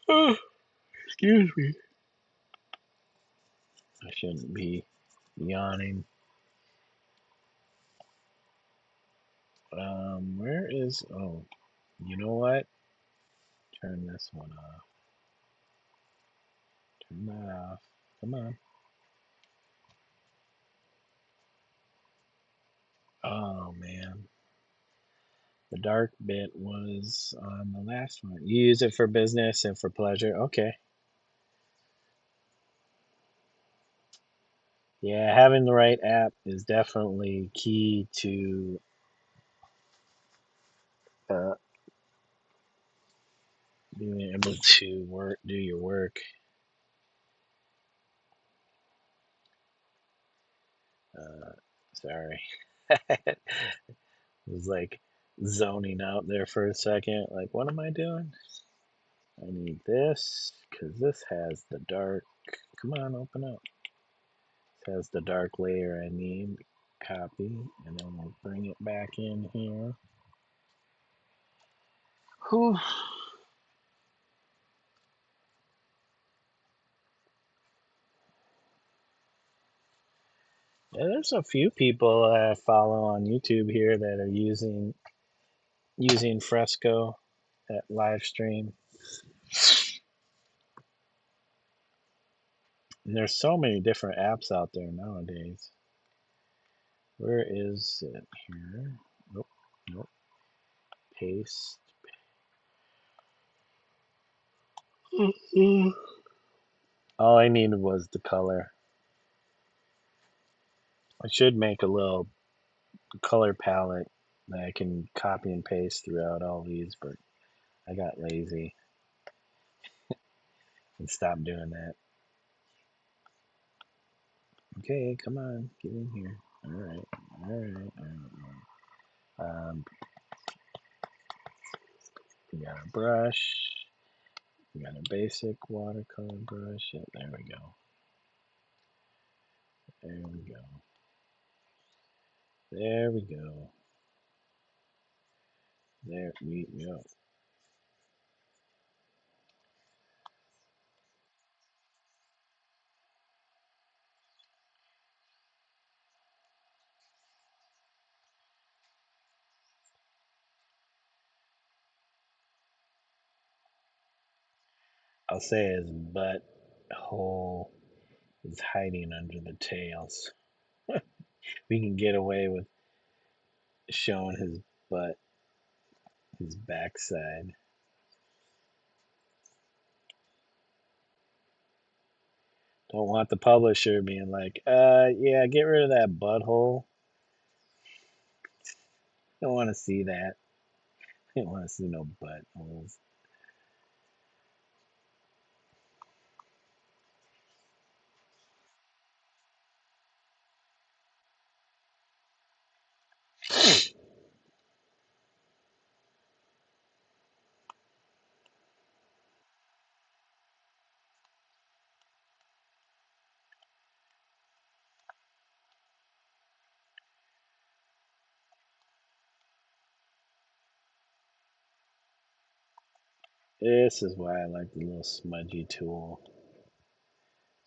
oh, excuse me. I shouldn't be yawning. Where is, oh, you know what? Turn this one off. Turn that off. Come on. Oh man. The dark bit was on the last one. You use it for business and for pleasure. Okay. Yeah, having the right app is definitely key to uh, being able to do your work. Uh, Sorry. I was like zoning out there for a second. Like, what am I doing? I need this because this has the dark. Come on, open up. This has the dark layer I need. Copy, and then we'll bring it back in here. Whew. Yeah, there's a few people I follow on YouTube here that are using Fresco at live stream. And there's so many different apps out there nowadays. Where is it here? Nope, nope. Paste. All I needed was the color. I should make a little color palette that I can copy and paste throughout all these, but I got lazy and stopped doing that. Okay, come on, get in here. All right, all right, all right. We got a brush. We got a basic watercolor brush. Yep, there we go. There we go. There we go. There we go. I'll say his butt hole is hiding under the tails. We can get away with showing his butt, his backside. Don't want the publisher being like, yeah, get rid of that butthole. Don't want to see that. Don't want to see no buttholes. This is why I like the little smudgy tool.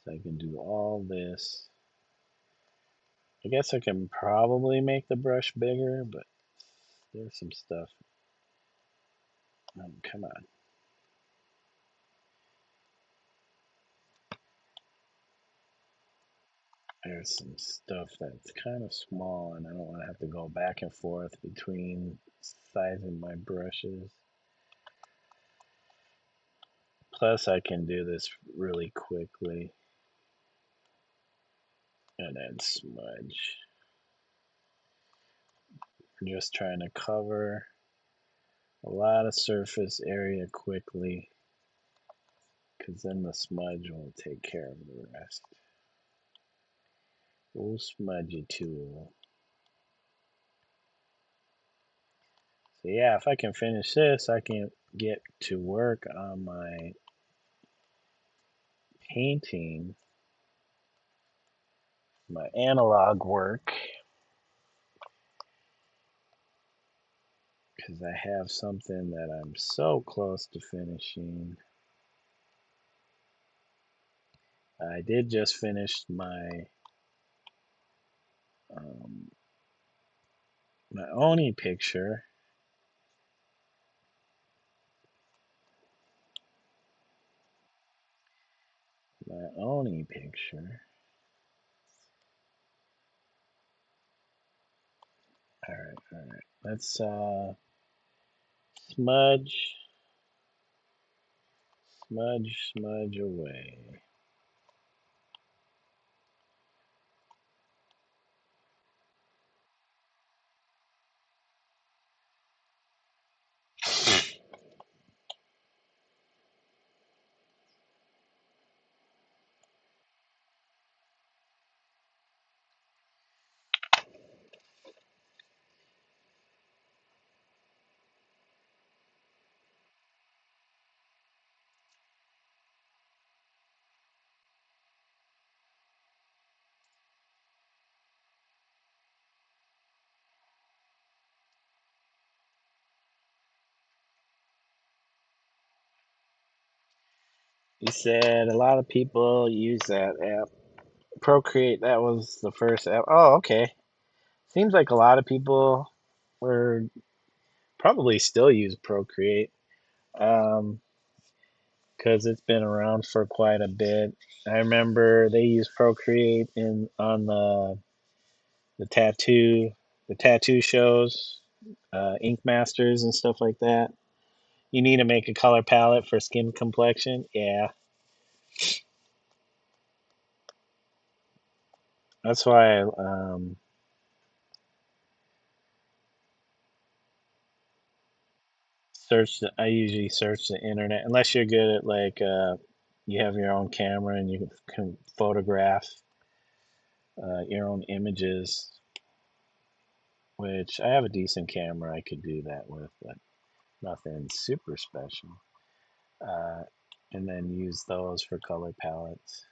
So I can do all this. I guess I can probably make the brush bigger, but there's some stuff. Come on. There's some stuff that's kind of small, and I don't want to have to go back and forth between sizing my brushes. Plus, I can do this really quickly and then smudge. I'm just trying to cover a lot of surface area quickly because then the smudge will take care of the rest. Little smudgy tool. So yeah, if I can finish this, I can get to work on my painting, my analog work, because I have something that I'm so close to finishing. I did just finish my my only picture. My only picture. All right, all right. Let's smudge, smudge away. You said a lot of people use that app. Procreate, that was the first app. Oh, okay. Seems like a lot of people were probably still use Procreate. Um, because it's been around for quite a bit. I remember they used Procreate in on the tattoo shows, Ink Masters and stuff like that. You need to make a color palette for skin complexion. Yeah, that's why I usually search the internet unless you're good at like you have your own camera and you can photograph your own images, which I have a decent camera I could do that with, but nothing super special. Uh, and then use those for color palettes.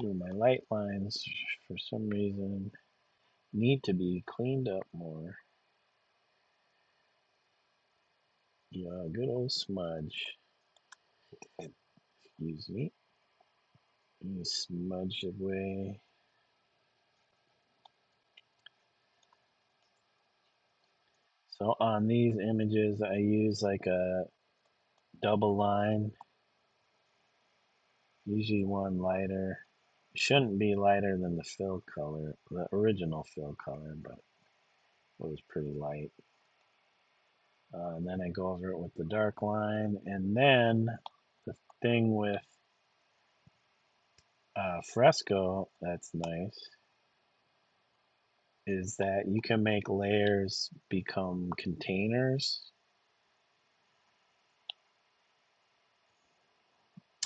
Ooh, my light lines for some reason need to be cleaned up more. Yeah, good old smudge. Excuse me. Smudge away. So on these images, I use like a double line, usually one lighter. Shouldn't be lighter than the fill color, the original fill color, but it was pretty light. And then I go over it with the dark line. And then the thing with fresco that's nice is that you can make layers become containers.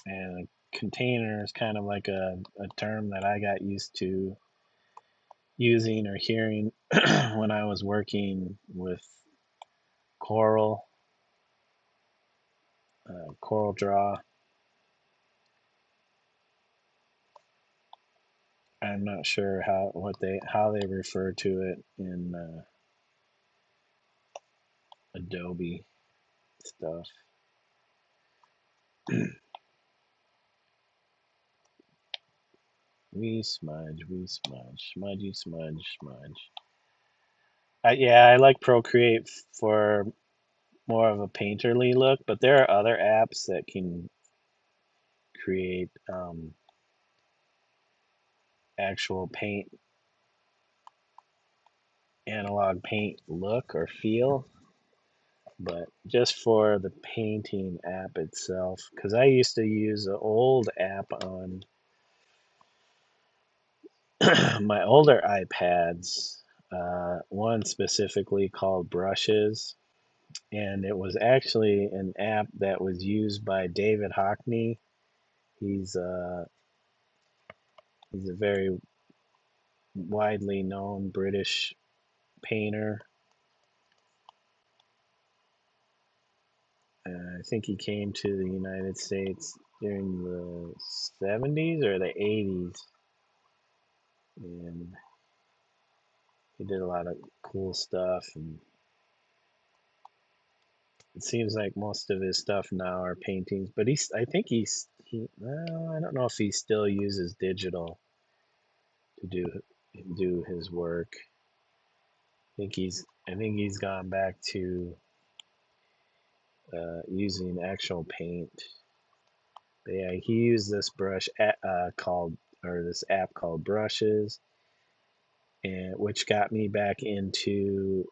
And a container is kind of like a term that I got used to using or hearing when I was working with Coral, Coral Draw. I'm not sure how they refer to it in Adobe stuff. We smudge, smudgy, smudge, smudge. Yeah, I like Procreate for more of a painterly look, but there are other apps that can create actual paint, analog paint look or feel. But just for the painting app itself, because I used to use an old app on my older iPads, one specifically called Brushes, and it was actually an app that was used by David Hockney. He's uh, he's a very widely known British painter. I think he came to the United States during the 70s or the 80s, and he did a lot of cool stuff. And it seems like most of his stuff now are paintings, but I think well, I don't know if he still uses digital to do his work. I think he's gone back to using actual paint. But yeah, he used this called, or this app called Brushes, and which got me back into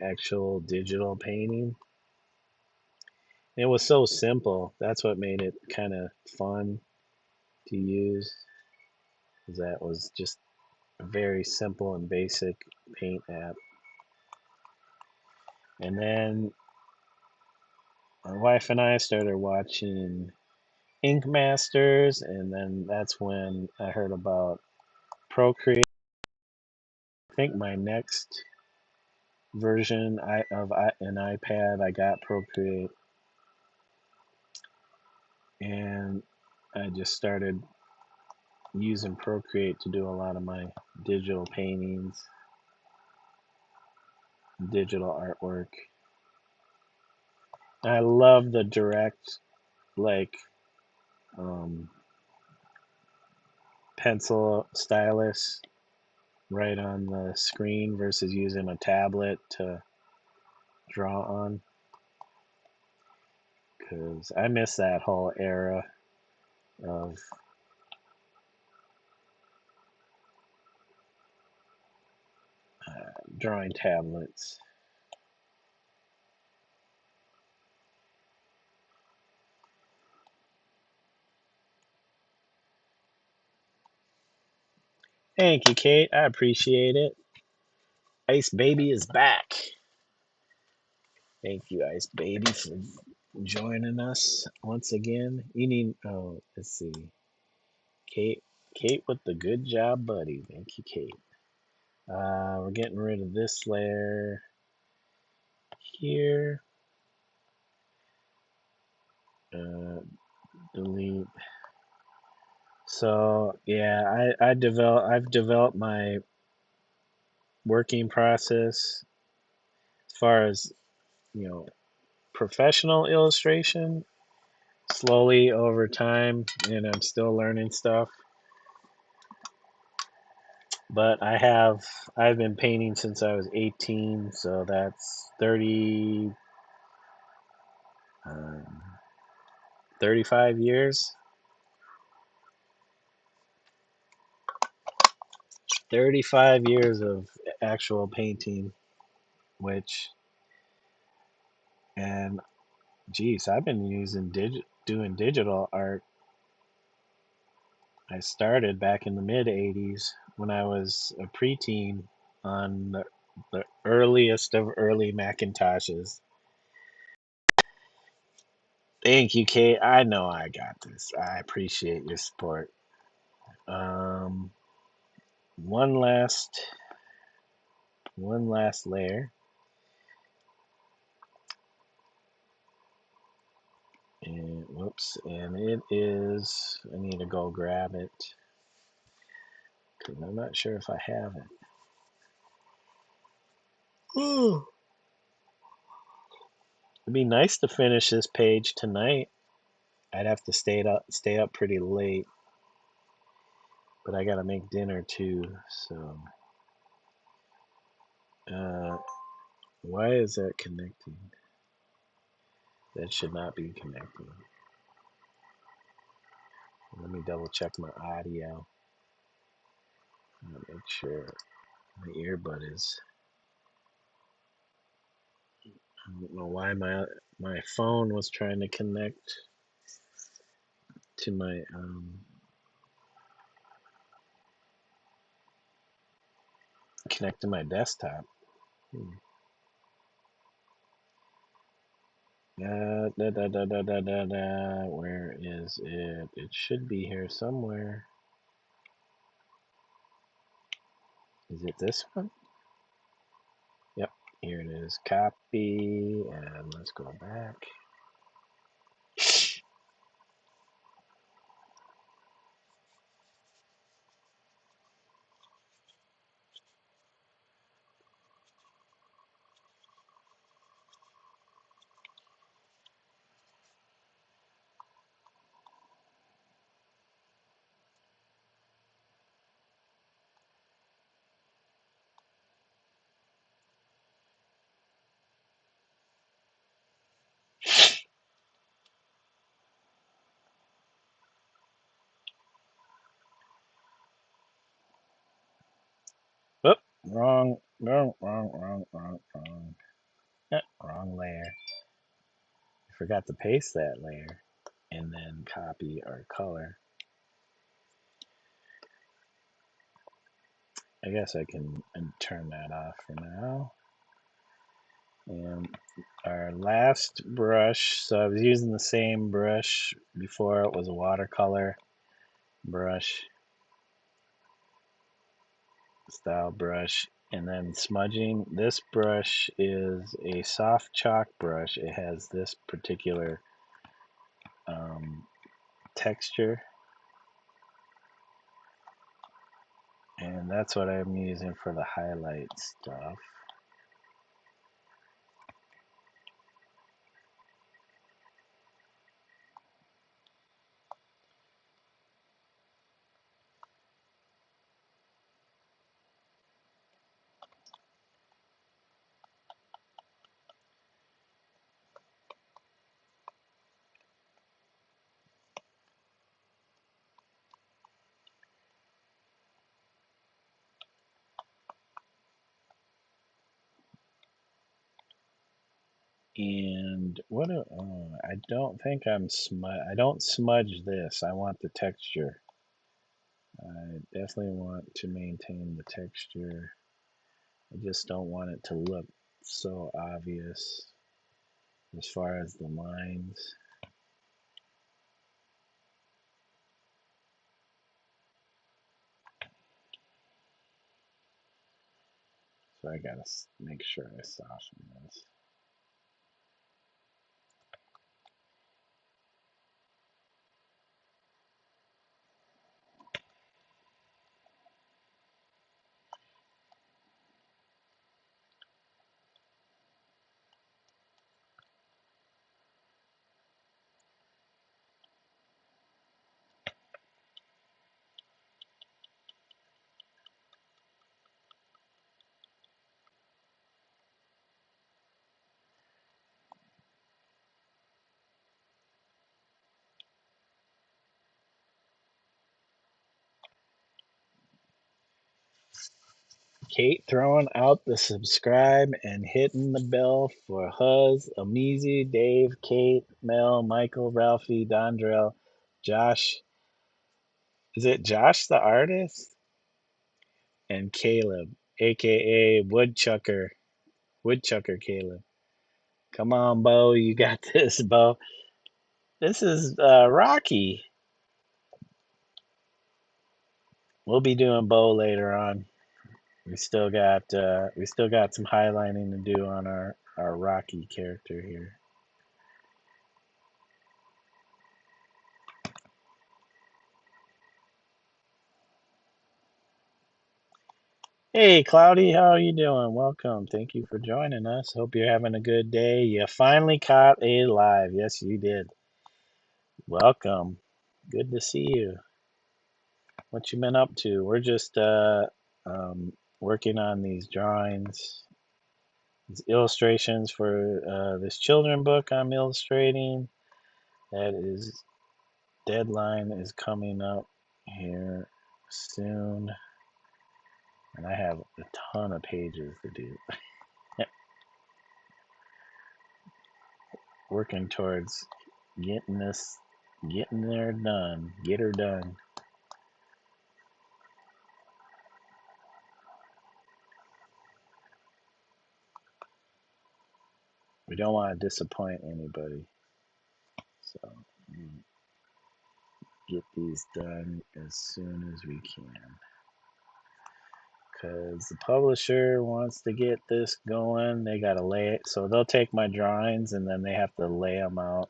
actual digital painting. It was so simple. That's what made it kind of fun to use. Is that was just a very simple and basic paint app. And then my wife and I started watching Ink Masters, and then that's when I heard about Procreate. I think my next version of an iPad, I got Procreate, and I just started using Procreate to do a lot of my digital paintings, digital artwork. I love the direct, like, um, pencil stylus right on the screen versus using a tablet to draw on, because I miss that whole era of drawing tablets. Thank you, Kate. I appreciate it. Ice Baby is back. Thank you, Ice Baby, for joining us once again. Oh, let's see. Kate, Kate with the good job, buddy. Thank you, Kate. We're getting rid of this layer here. Uh, delete. So yeah, I've developed my working process as far as, you know, professional illustration slowly over time, and I'm still learning stuff. But I've been painting since I was 18, so that's um, 35 years. 35 years of actual painting, which, and geez, I've been doing digital art. I started back in the mid 80s when I was a preteen on the earliest of early Macintoshes. Thank you, Kate. I know I got this. I appreciate your support. Um, one last one last layer, and whoops, and it is. I need to go grab it because I'm not sure if I have it. Ooh. It'd be nice to finish this page tonight. I'd have to stay up pretty late, but I gotta make dinner too. So, uh, why is that connecting? That should not be connecting. Let me double check my audio. Make sure my earbud is. I don't know why my phone was trying to connect to my connect to my desktop. Hmm. Where is it? It should be here somewhere. Is it this one? Yep, here it is. Copy, and let's go back. Wrong. Wrong layer. I forgot to paste that layer and then copy our color. I guess I can turn that off for now. And our last brush, so I was using the same brush before. It was a watercolor brush, style brush, and then smudging. This brush is a soft chalk brush. It has this particular texture, and that's what I'm using for the highlight stuff. And what? I don't think I don't smudge this. I want the texture. I definitely want to maintain the texture. I just don't want it to look so obvious as far as the lines. So I gotta make sure I soften this. Kate throwing out the subscribe and hitting the bell for Huz, Omizu, Dave, Kate, Mel, Michael, Ralphie, Dondrell, Josh. Is it Josh the artist? And Caleb, aka Woodchucker. Woodchucker Caleb. Come on, Bo. You got this, Bo. This is Rocky. We'll be doing Bo later on. We still got some highlighting to do on our Rocky character here. Hey, Cloudy, how are you doing? Welcome. Thank you for joining us. Hope you're having a good day. You finally caught a live. Yes, you did. Welcome. Good to see you. What you been up to? We're just working on these drawings, these illustrations for this children book I'm illustrating. That is deadline is coming up here soon, and I have a ton of pages to do. Working towards getting this, getting there done, get her done. We don't want to disappoint anybody, so get these done as soon as we can. Because the publisher wants to get this going, they got to lay it. So they'll take my drawings and then they have to lay them out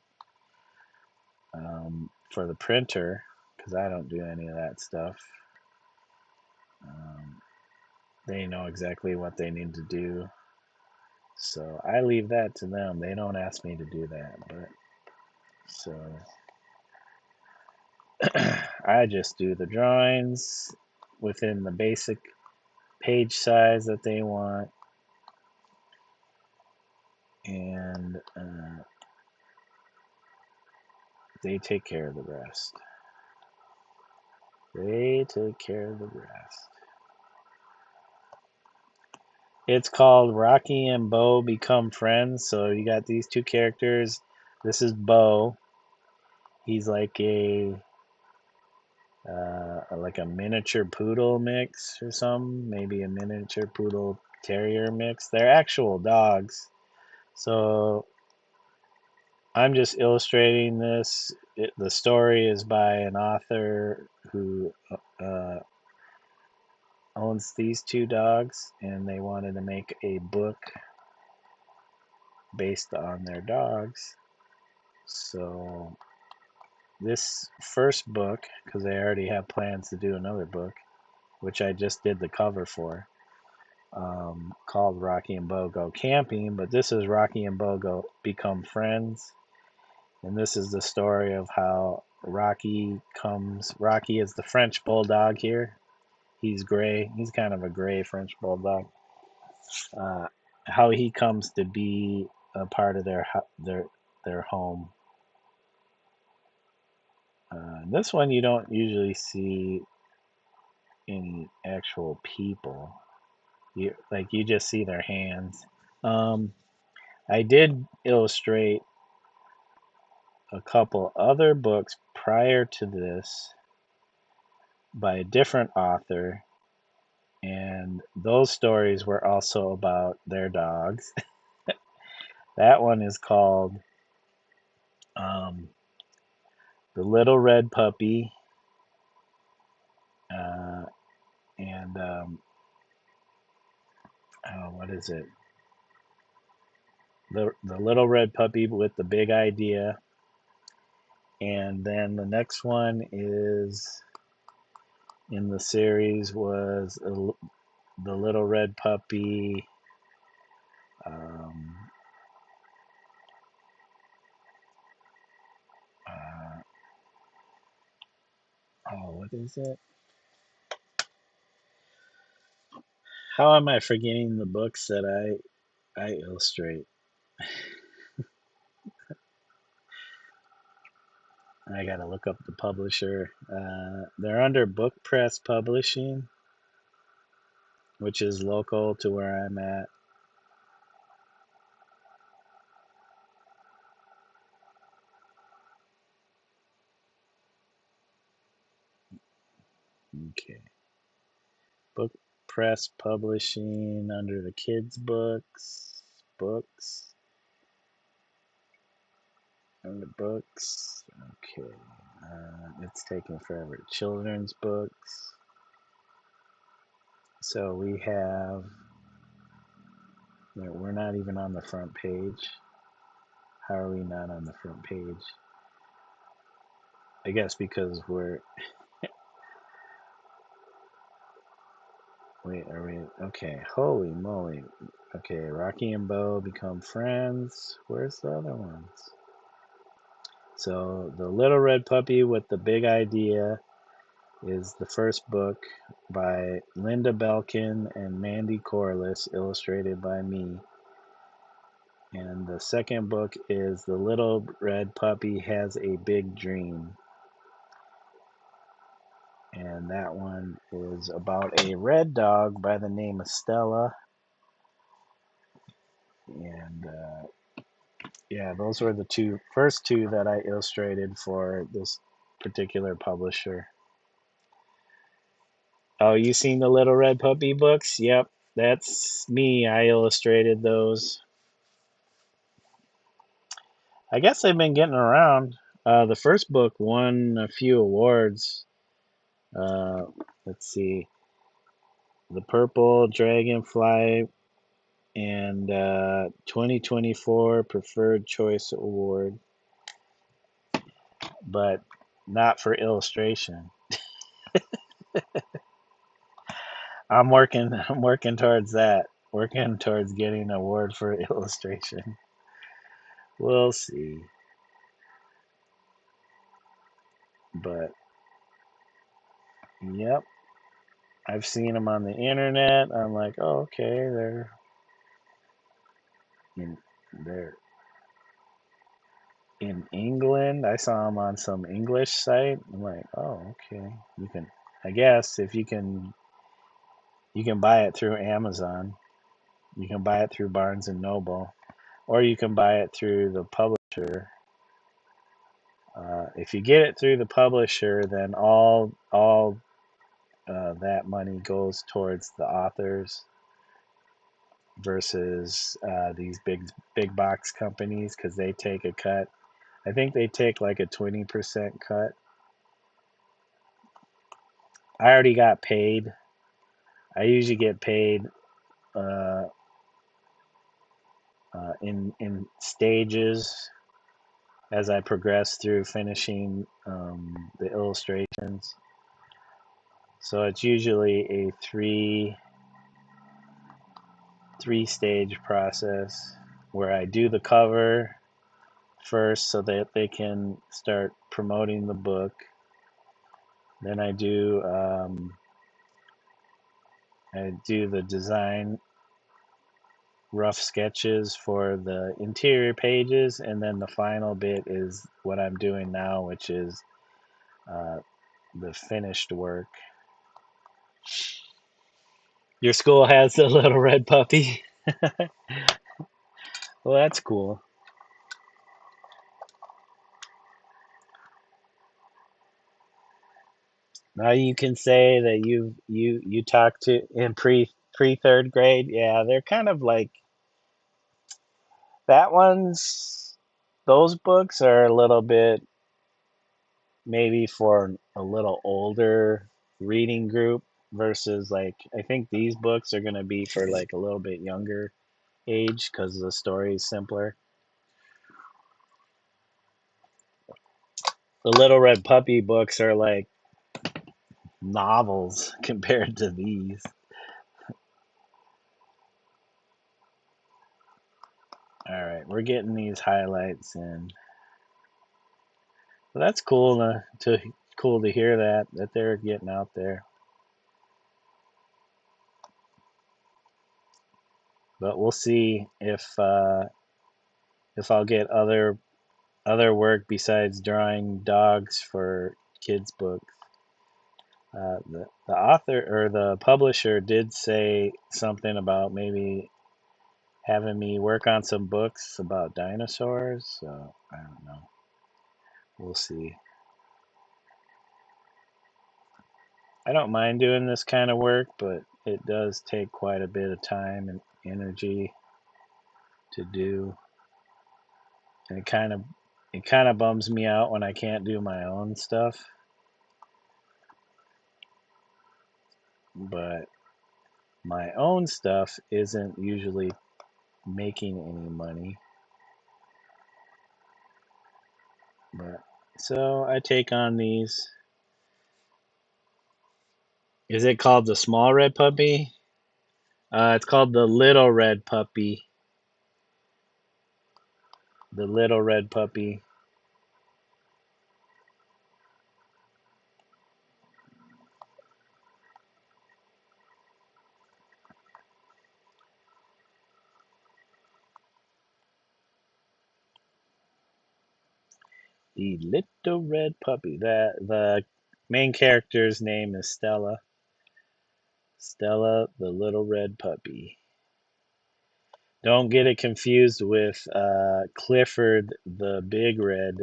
for the printer, because I don't do any of that stuff. They know exactly what they need to do. So I leave that to them. They don't ask me to do that, but so I just do the drawings within the basic page size that they want, and they take care of the rest. They take care of the rest. It's called Rocky and Bo Become Friends. So you got these two characters. This is Bo. He's like a miniature poodle mix or something, maybe a miniature poodle terrier mix. They're actual dogs. So I'm just illustrating this. The story is by an author who uh, owns these two dogs, and they wanted to make a book based on their dogs. So this first book, because they already have plans to do another book, which I just did the cover for, called Rocky and Bo Go Camping, but this is Rocky and Bo Go Become Friends. And this is the story of how Rocky is the French bulldog here. He's gray. He's kind of a gray French bulldog. Uh, how he comes to be a part of their home. This one you don't usually see any actual people. You just see their hands. Um, I did illustrate a couple other books prior to this by a different author, and those stories were also about their dogs. That one is called um, The Little Red Puppy, uh, and oh, what is it? The Little Red Puppy with the Big Idea, and then the next one is in the series was The Little Red Puppy. Um, uh, oh, what is it? How am I forgetting the books that I illustrate? I gotta look up the publisher. They're under Book Press Publishing, which is local to where I'm at. Okay. Book Press Publishing under the kids' books, under books. Okay. It's taking forever. Children's books. So we have. We're not even on the front page. How are we not on the front page? I guess because we're. Wait, are we. Okay, holy moly. Okay, Rocky and Bo Become Friends. Where's the other ones? So, The Little Red Puppy with the Big Idea is the first book by Linda Belkin and Mandy Corliss, illustrated by me. And the second book is The Little Red Puppy Has a Big Dream. And that one is about a red dog by the name of Stella. And yeah, those were the first two that I illustrated for this particular publisher. Oh, you seen the Little Red Puppy books? Yep, that's me. I illustrated those. I guess I've been getting around. The first book won a few awards. Uh, let's see, the Purple Dragonfly and 2024 Preferred Choice Award, but not for illustration. I'm working towards that. Working towards getting an award for illustration. We'll see. But yep, I've seen them on the internet. I'm like, oh, okay, in, they're in England. I saw them on some English site. I'm like, oh, okay. You can, I guess, if you can buy it through Amazon. You can buy it through Barnes and Noble, or you can buy it through the publisher. If you get it through the publisher, then all that money goes towards the authors versus these big box companies because they take a cut. I think they take like a 20% cut. I already got paid. I usually get paid uh, in stages as I progress through finishing the illustrations. So it's usually a three stage process where I do the cover first so that they can start promoting the book. Then I do the design rough sketches for the interior pages, and then the final bit is what I'm doing now, which is uh, the finished work. Your school has a little red puppy. Well, that's cool. Now you can say that you talked to in pre third grade. Yeah, they're kind of like that one's. Those books are a little bit maybe for a little older reading group versus like I think these books are gonna be for like a little bit younger age because the story is simpler. The Little Red Puppy books are like novels compared to these. All right, we're getting these highlights in. Well, that's cool cool to hear that they're getting out there. But we'll see if I'll get other work besides drawing dogs for kids books. The author or the publisher did say something about maybe having me work on some books about dinosaurs. So I don't know. We'll see. I don't mind doing this kind of work, but it does take quite a bit of time and energy to do. And it kind of bums me out when I can't do my own stuff. But my own stuff isn't usually making any money. But so I take on these. Is it called the small red puppy? It's called the little red puppy. The little red puppy. The little red puppy. The main character's name is Stella. Stella, the little red puppy. Don't get it confused with Clifford, the big red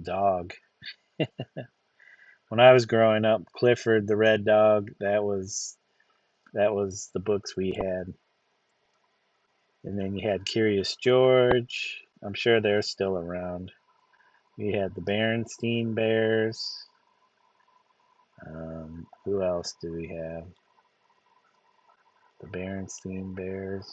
dog. When I was growing up, Clifford, the red dog, that was the books we had. And then you had Curious George. I'm sure they're still around. We had the Berenstein Bears. Who else do we have? The Berenstein Bears.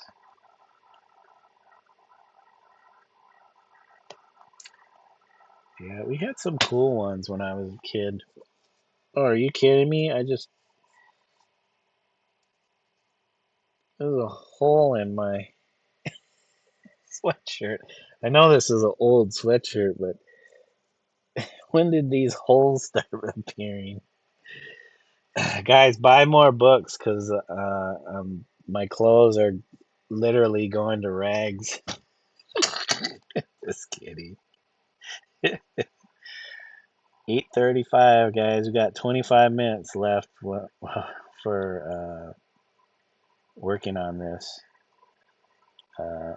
Yeah, we had some cool ones when I was a kid. Oh, are you kidding me? There's a hole in my sweatshirt. I know this is an old sweatshirt, but when did these holes start appearing? Guys, buy more books because my clothes are literally going to rags. Just kidding. 8:35, guys. We got 25 minutes left for working on this. Uh,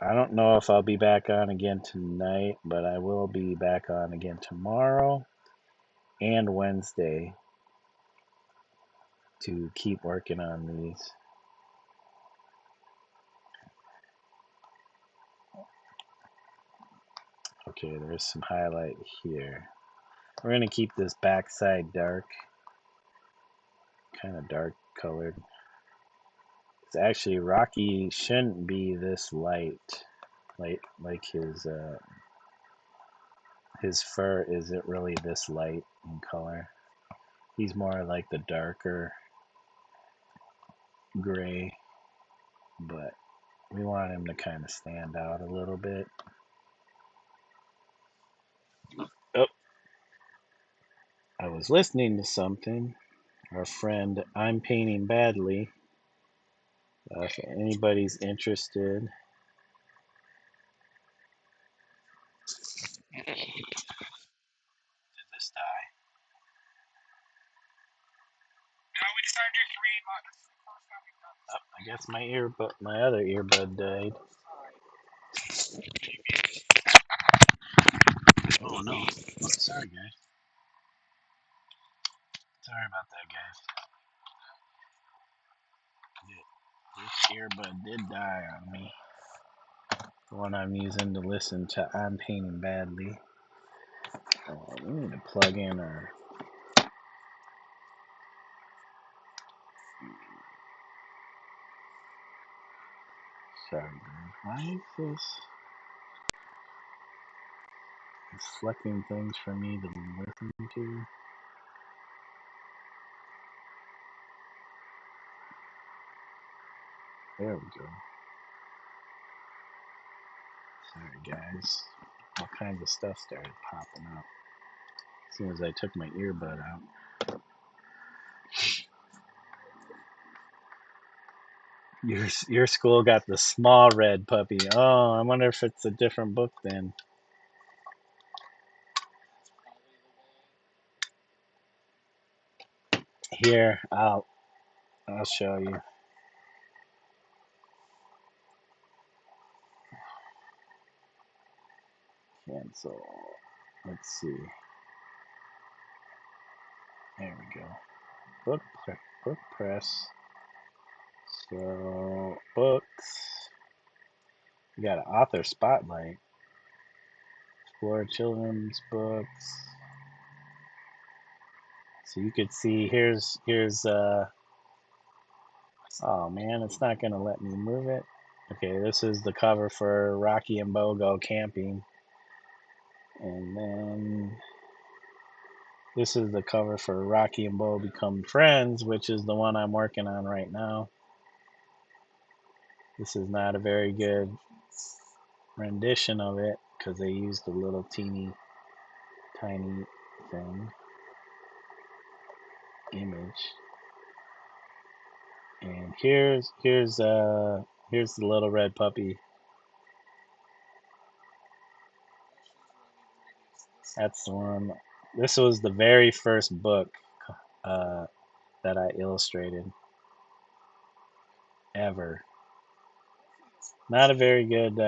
I don't know if I'll be back on again tonight, but I will be back on again tomorrow and Wednesday to keep working on these. Okay, there's some highlight here. We're going to keep this backside dark, kind of dark colored. It's actually Rocky shouldn't be this light, like his fur isn't really this light in color. He's more like the darker gray, but we want him to kind of stand out a little bit. Oh, I was listening to something. Our friend I'm Painting Badly. If anybody's interested, did this die? Oh, I guess my other earbud died. Oh no! Oh, sorry guys. Sorry about that, guys. This earbud did die on me. The one I'm using to listen to I'm Painting Badly. We need to plug in our. Sorry, guys. Why is this? It's selecting things for me to listen to. There we go. Sorry, guys. All kinds of stuff started popping up as soon as I took my earbud out. Your school got the small red puppy. Oh, I wonder if it's a different book then. Here, I'll show you. Cancel. Let's see. There we go. Book press. So books. We got an author spotlight. Explore children's books. So you could see here's oh man, it's not gonna let me move it. Okay, this is the cover for Rocky and Bo Go Camping. And then this is the cover for Rocky and Bo Become Friends, which is the one I'm working on right now. This is not a very good rendition of it because they used a little teeny tiny thing image. And here's the little red puppy. That's the one. This was the very first book uh, that I illustrated ever. Not a very good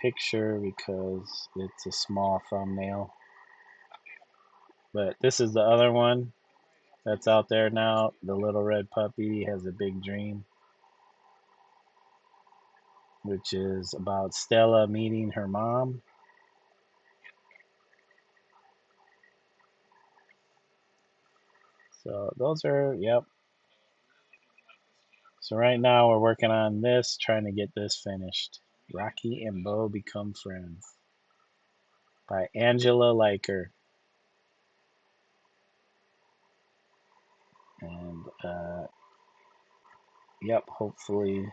picture because it's a small thumbnail. But this is the other one that's out there now. The little red puppy has a big dream, which is about Stella meeting her mom. So those are, yep. So right now we're working on this, trying to get this finished. Rocky and Bo Become Friends by Angela Liker. And yep, hopefully,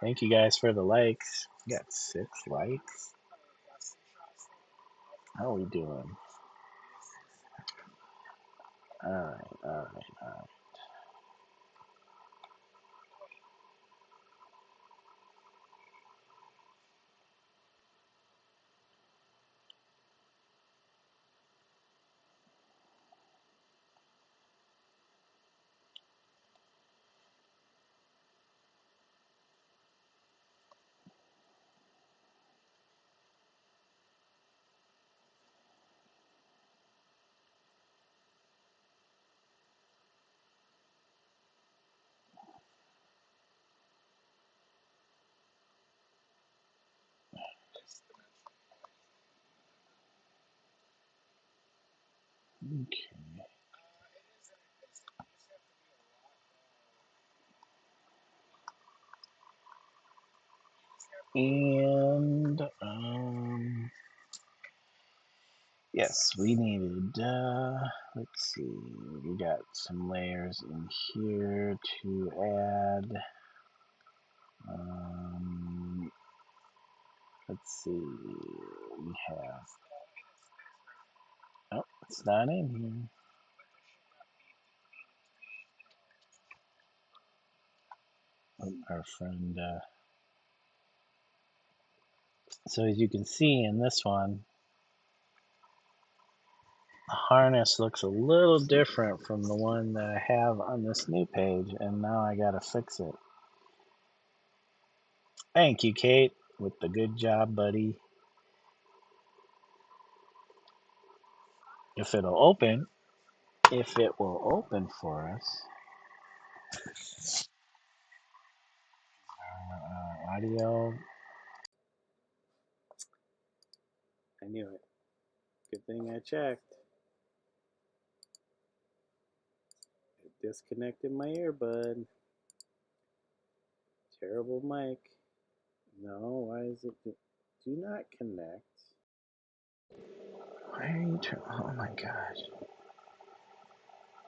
thank you guys for the likes. We got 6 likes. How are we doing? All right. Okay. And yes, we needed. Let's see. We got some layers in here to add. Let's see. We have. Oh, it's not in here. Oh, our friend. So as you can see in this one, the harness looks a little different from the one that I have on this new page, and now I gotta fix it. Thank you, Kate, with the good job, buddy. If it'll open, if it will open for us. Audio. I knew it. Good thing I checked. It disconnected my earbud. Terrible mic. No, why is it? Do not connect. Why are you turning? Oh my gosh.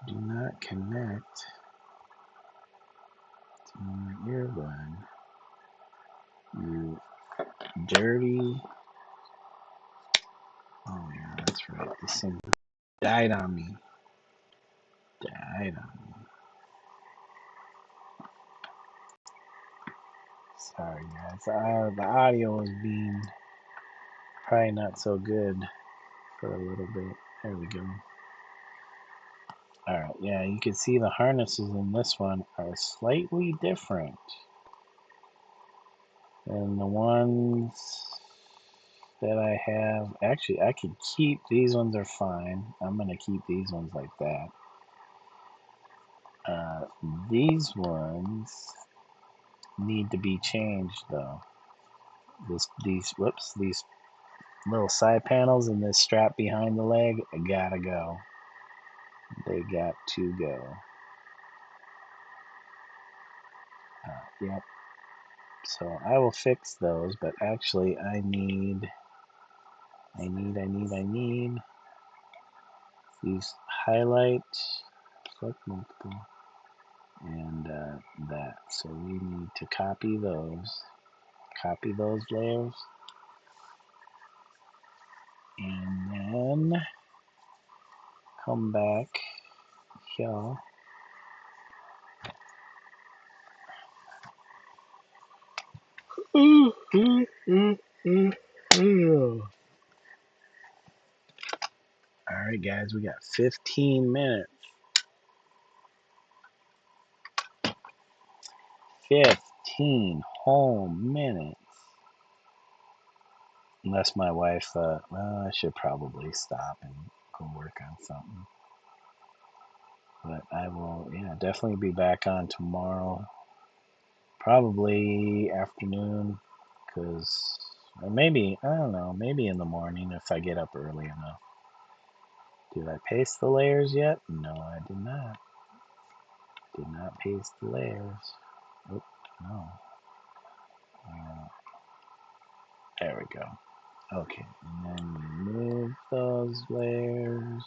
Do not connect to my earbud. You dirty. Oh yeah, that's right. This thing died on me. Died on me. Sorry guys. The audio was being probably not so good for a little bit. There we go. Alright, yeah, you can see the harnesses in this one are slightly different than the ones that I have. Actually, I could keep, these ones are fine. I'm going to keep these ones like that. These ones need to be changed though. These little side panels and this strap behind the leg, gotta go. They got to go. Yep. So I will fix those, but actually I need these highlight, select multiple, and that. So we need to copy those layers, and then come back here. Ooh, ooh, ooh, ooh, ooh. All right, guys, we got 15 minutes. 15 whole minutes. Unless my wife, well, I should probably stop and go work on something. But I will, yeah, definitely be back on tomorrow. Probably afternoon, because, or maybe, I don't know, maybe in the morning if I get up early enough. Did I paste the layers yet? No, I did not. Did not paste the layers. Oop, no. There we go. Okay, and then we move those layers.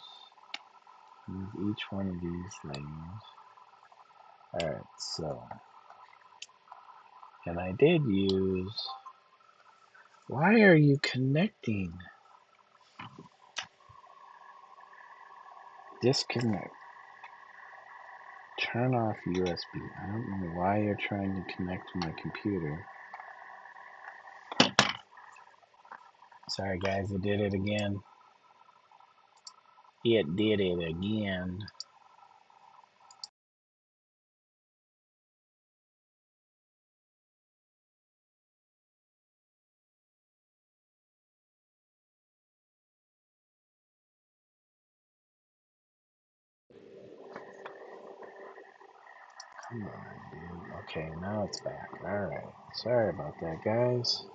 Move each one of these layers. Alright, so. And I did use. Why are you connecting? Disconnect. Turn off USB. I don't know why you're trying to connect to my computer. Sorry guys, I did it again. It did it again. Come on, dude. Okay, now it's back. Alright. Sorry about that, guys.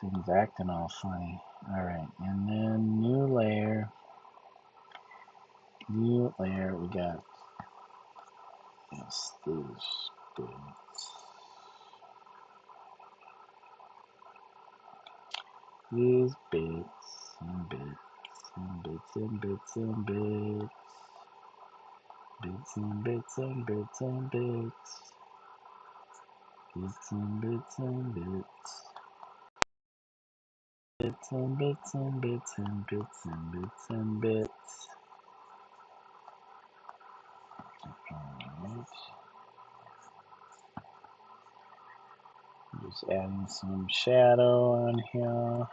Things acting all funny. Alright, and then new layer. You there we got yes, these bits. These bits and bits and bits and bits and bits. Bits and bits and bits and bits. Bits and bits and bits. Bits and bits and bits and bits and bits and bits. Alright. Just adding some shadow on here.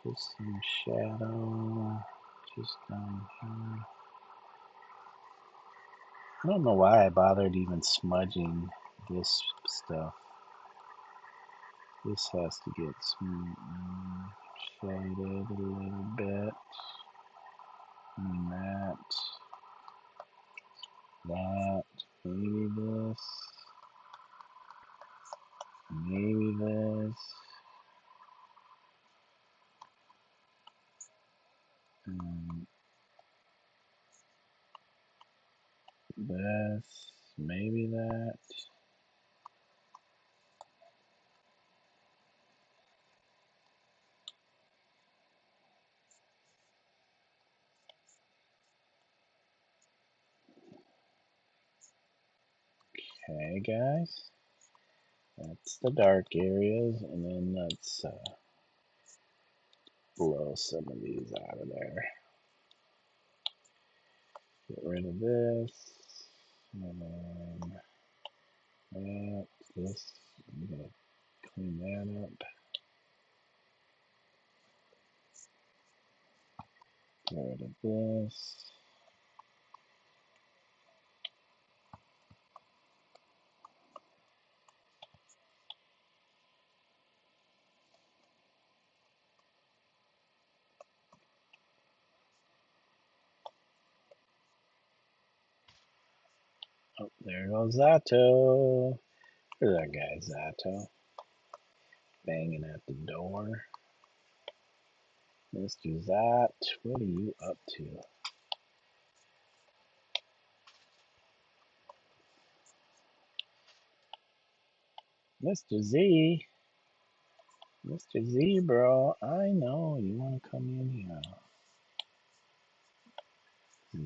Just some shadow. Just down here. I don't know why I bothered even smudging this stuff. This has to get some shaded a little bit. And that, maybe this, maybe this, and this, maybe that. Okay, guys, that's the dark areas, and then let's blow some of these out of there. Get rid of this, and then that, this, I'm gonna clean that up. Get rid of this. Oh, there goes Zato. Where's that guy, Zato? Banging at the door. Mr. Zat, what are you up to? Mr. Z, Mr. Z, bro, I know you want to come in here.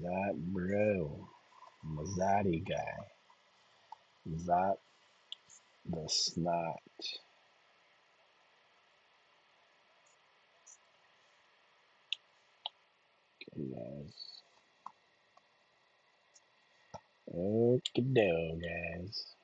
Zat, bro. Mazati guy. Zat the snot. Okay, guys. Okay, do, guys.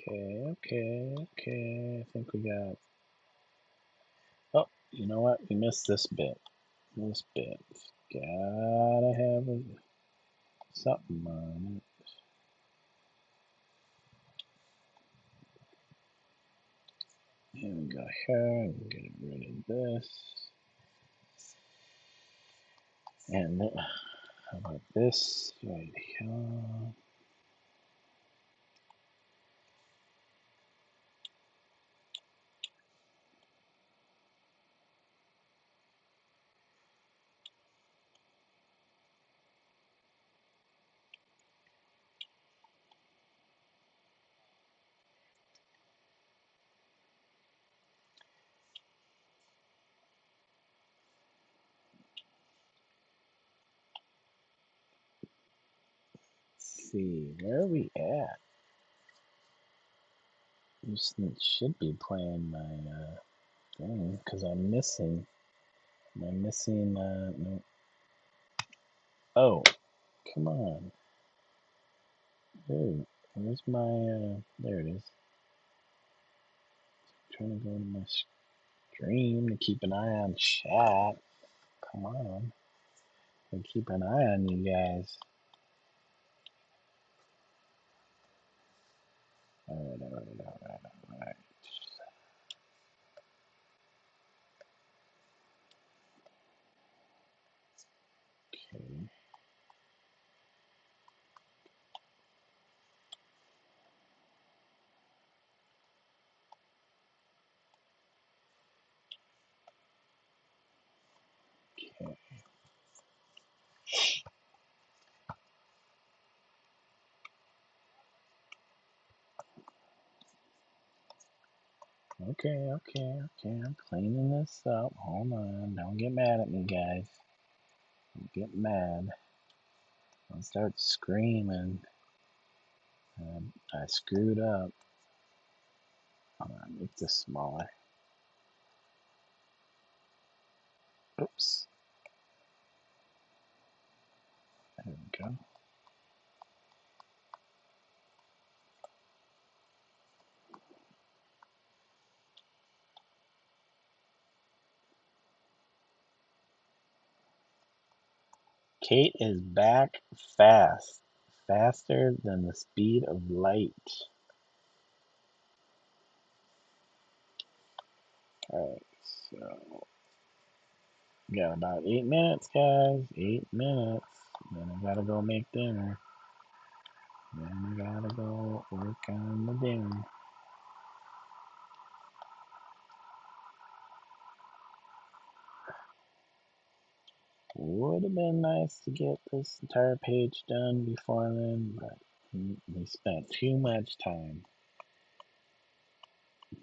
Okay. I think we got. Oh, you know what? We missed this bit. This bit. Gotta have something on it. Here we go here. I'm getting rid of this. And how about this right here? Let's see, where are we at? This should be playing my thing because I'm missing. Am I missing? No. Oh, come on. Dude, where's my? There it is. I'm trying to go to my stream to keep an eye on chat. Come on. And keep an eye on you guys. Alright. Okay. Okay. I'm cleaning this up. Hold on. Don't get mad at me, guys. Don't get mad. Don't start screaming. I screwed up. Hold on. Make this smaller. Oops. There we go. Kate is back fast. Faster than the speed of light. Alright, so got about 8 minutes, guys. 8 minutes. Then I gotta go make dinner. Then I gotta go work on the dinner. Would have been nice to get this entire page done before then, but we spent too much time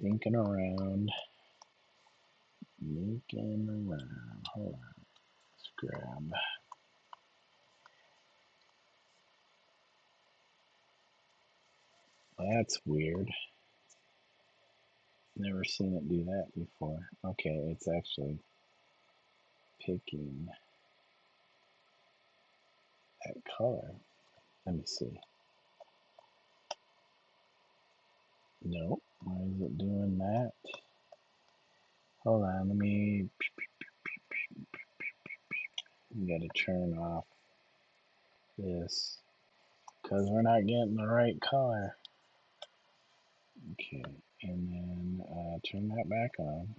thinking around. Hold on. Let's grab. That's weird. Never seen it do that before. Okay, it's actually picking that color. Let me see. Nope. Why is it doing that? Hold on, let me. Gotta turn off this because we're not getting the right color. Okay, and then turn that back on.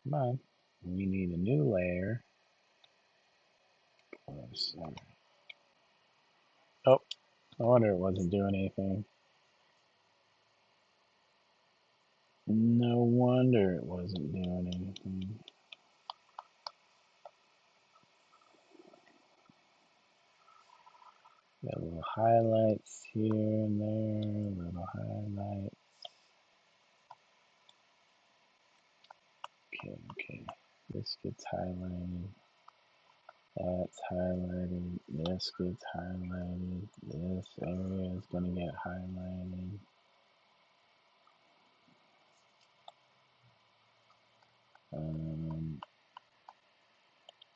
Come on. We need a new layer. Oh, I wonder it wasn't doing anything. No wonder it wasn't doing anything. Got little highlights here and there, little highlights. Okay. This gets highlighted. That's highlighted. This gets highlighted. This area is going to get highlighted.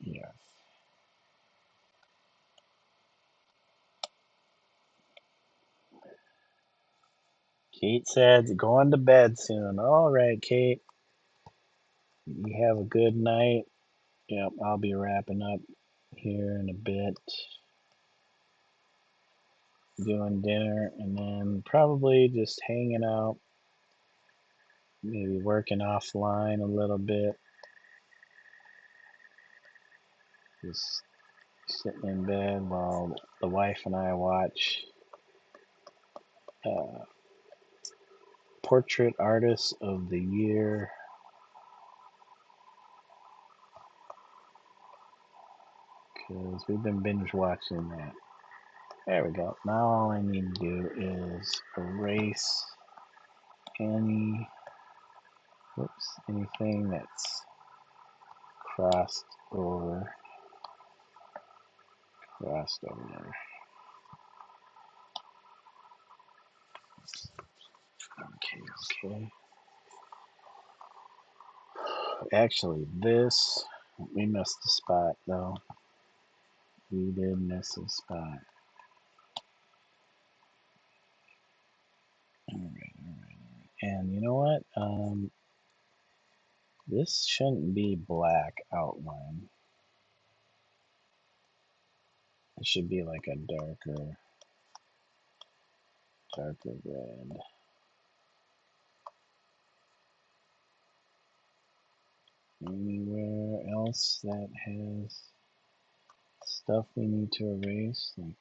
Yes. Kate said going to bed soon. All right, Kate. You have a good night. Yep, I'll be wrapping up here in a bit, doing dinner, and then probably just hanging out, maybe working offline a little bit, just sitting in bed while the wife and I watch uh, Portrait Artist of the Year. Because we've been binge watching that. There we go. Now all I need to do is erase anything that's crossed over. Okay. Actually, this, we missed the spot though. We did miss a spot. Alright. And you know what? This shouldn't be black outline. It should be like a darker red. Anywhere else that has stuff we need to erase, like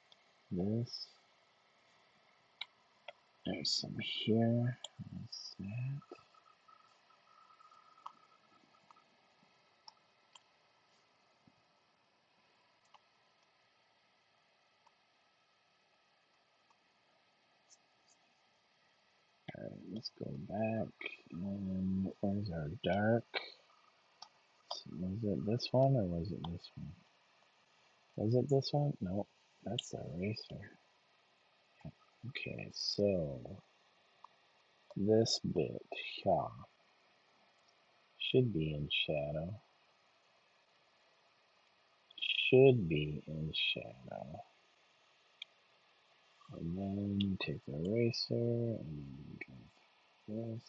this? There's some here. What's that? Alright, let's go back. And where's our dark? Was it this one or was it this one? Was it this one? Nope, that's the eraser. Okay, so this bit here should be in shadow. Should be in shadow. And then you take the eraser and go this.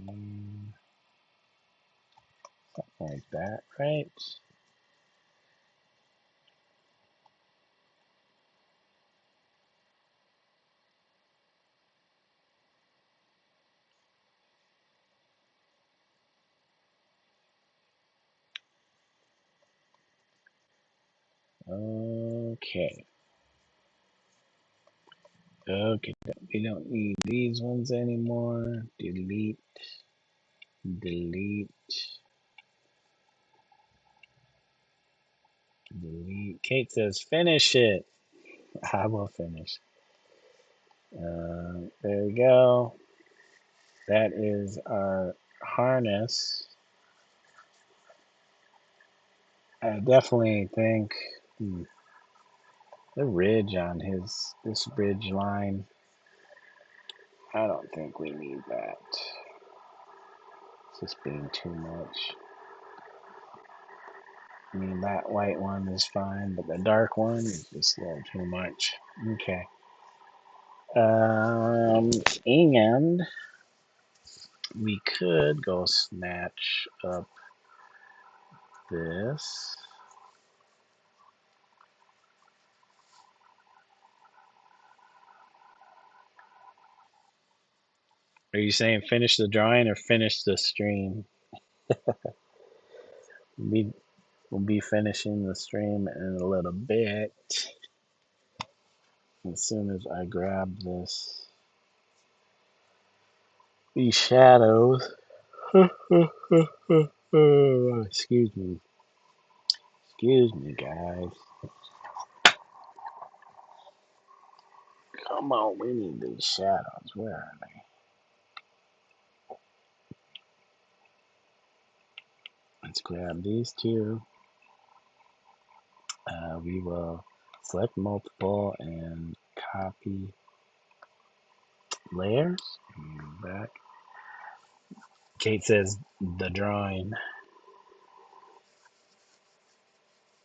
And something like that, right? Okay. Okay, we don't need these ones anymore. Delete, delete, delete. Kate says, finish it. I will finish. There we go. That is our harness. I definitely think the ridge on this ridge line, I don't think we need that. It's just being too much. I mean, that white one is fine, but the dark one is just a little too much. Okay. And we could go snatch up this. Are you saying finish the drawing or finish the stream? We'll be finishing the stream in a little bit. As soon as I grab these shadows. Excuse me. Excuse me, guys. Come on, we need these shadows. Where are they? Let's grab these two. We will select multiple and copy layers. Back. Kate says the drawing.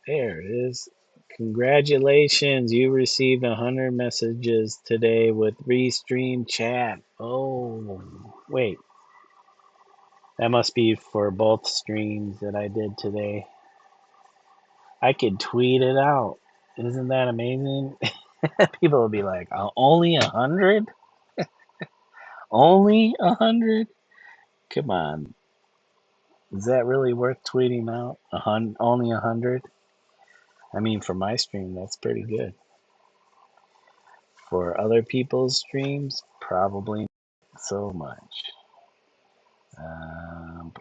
There it is. Congratulations, you received 100 messages today with Restream chat. Oh, wait. That must be for both streams that I did today. I could tweet it out. Isn't that amazing? People will be like, only 100? Only 100? Come on. Is that really worth tweeting out? Only 100? I mean, for my stream, that's pretty good. For other people's streams, probably not so much. Um,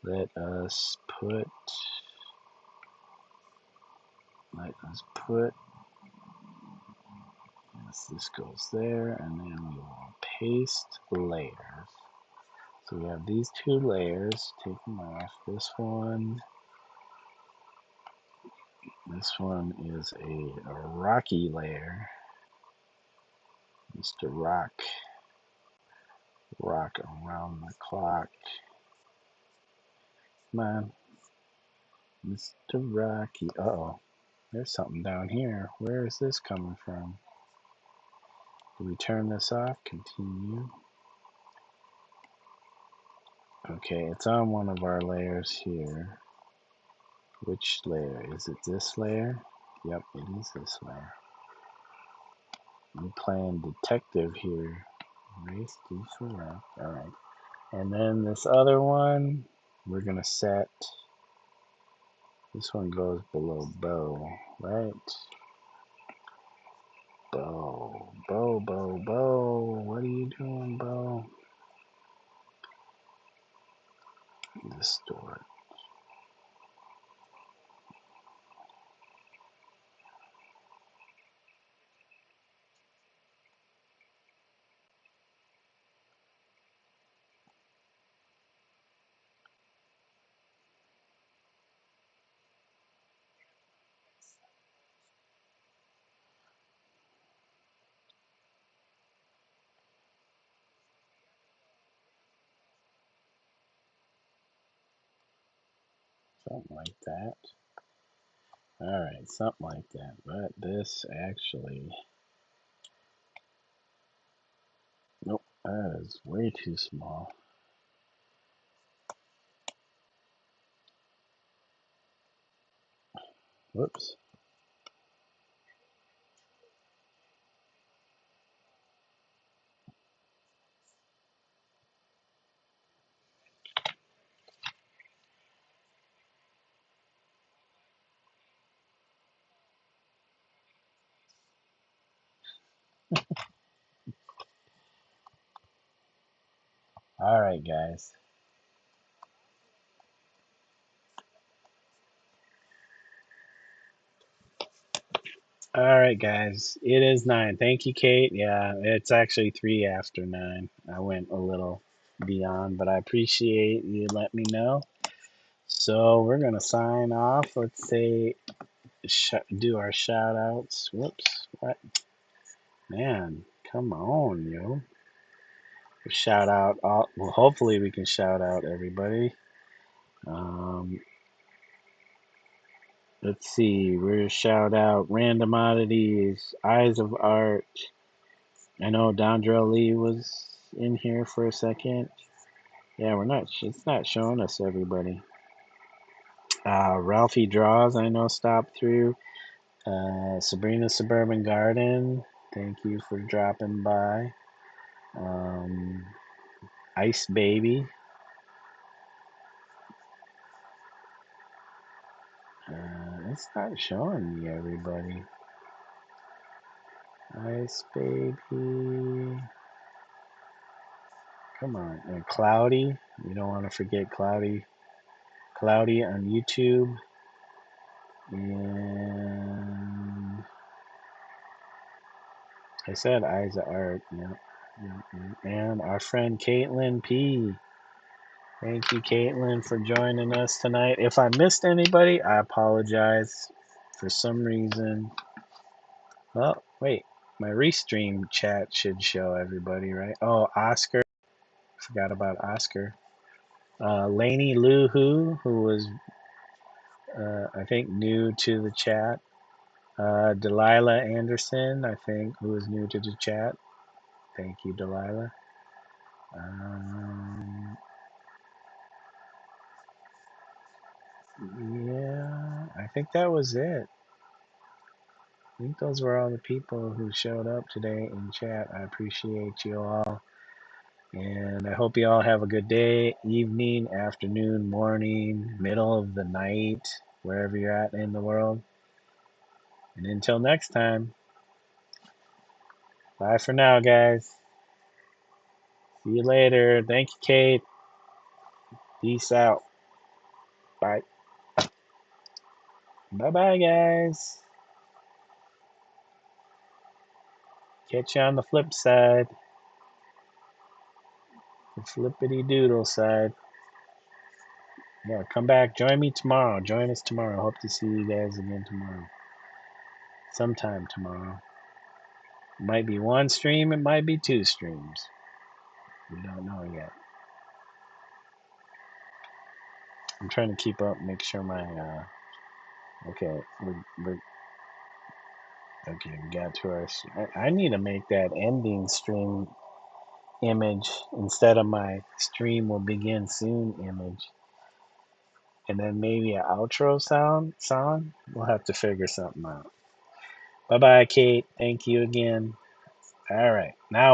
let us put this goes there, and then we will paste layers. So we have these two layers. Take them off. This one is a rocky layer. Mr. Rock around the clock. Come on. Mr. Rocky. Uh-oh. There's something down here. Where is this coming from? Do we turn this off? Continue. Okay, it's on one of our layers here. Which layer? Is it this layer? Yep, it is this layer. I'm playing detective here. Race deselect. Alright. And then this other one, we're going to set. This one goes below bow, right? Bow, bow, bow, bow. What are you doing, bow? Distort. Something like that. Alright, something like that. But this actually. Nope, that is way too small. Whoops. Alright, guys. Alright, guys. It is 9. Thank you, Kate. Yeah, it's actually 3 after 9. I went a little beyond, but I appreciate you letting me know. So we're going to sign off. Let's say, do our shout outs. Whoops. What? Man, come on, yo. Shout out. Well, hopefully, we can shout out everybody. Um, let's see. We're shout out Random Oddities, Eyes of Art. I know Dondrell Lee was in here for a second. Yeah, we're not. It's not showing us everybody. Ralphie Draws, I know, stopped through. Sabrina Suburban Garden, thank you for dropping by. Um, Ice Baby. It's not showing me everybody. Ice Baby. Come on. And Cloudy. You don't want to forget Cloudy. Cloudy on YouTube. And I said Eyes of Art. Yeah. And our friend Caitlin P. Thank you, Caitlin, for joining us tonight. If I missed anybody, I apologize. For some reason, well, wait, my Restream chat should show everybody, right? Oh, Oscar, forgot about Oscar. Lainey Lou who was, I think, new to the chat. Delilah Anderson, I think, who is new to the chat. Thank you, Delilah. Um, yeah, I think that was it. I think those were all the people who showed up today in chat. I appreciate you all. And I hope you all have a good day, evening, afternoon, morning, middle of the night, wherever you're at in the world. And until next time, bye for now, guys. See you later. Thank you, Kate. Peace out. Bye. Bye bye, guys. Catch you on the flip side, the flippity doodle side. Yeah, come back. Join me tomorrow. Join us tomorrow. Hope to see you guys again tomorrow. Sometime tomorrow. It might be one stream, it might be 2 streams. We don't know yet. I'm trying to keep up, make sure my Okay, okay, we got to our. I need to make that ending stream image instead of my stream will begin soon image, and then maybe an outro sound. We'll have to figure something out. Bye bye, Kate. Thank you again. All right, now.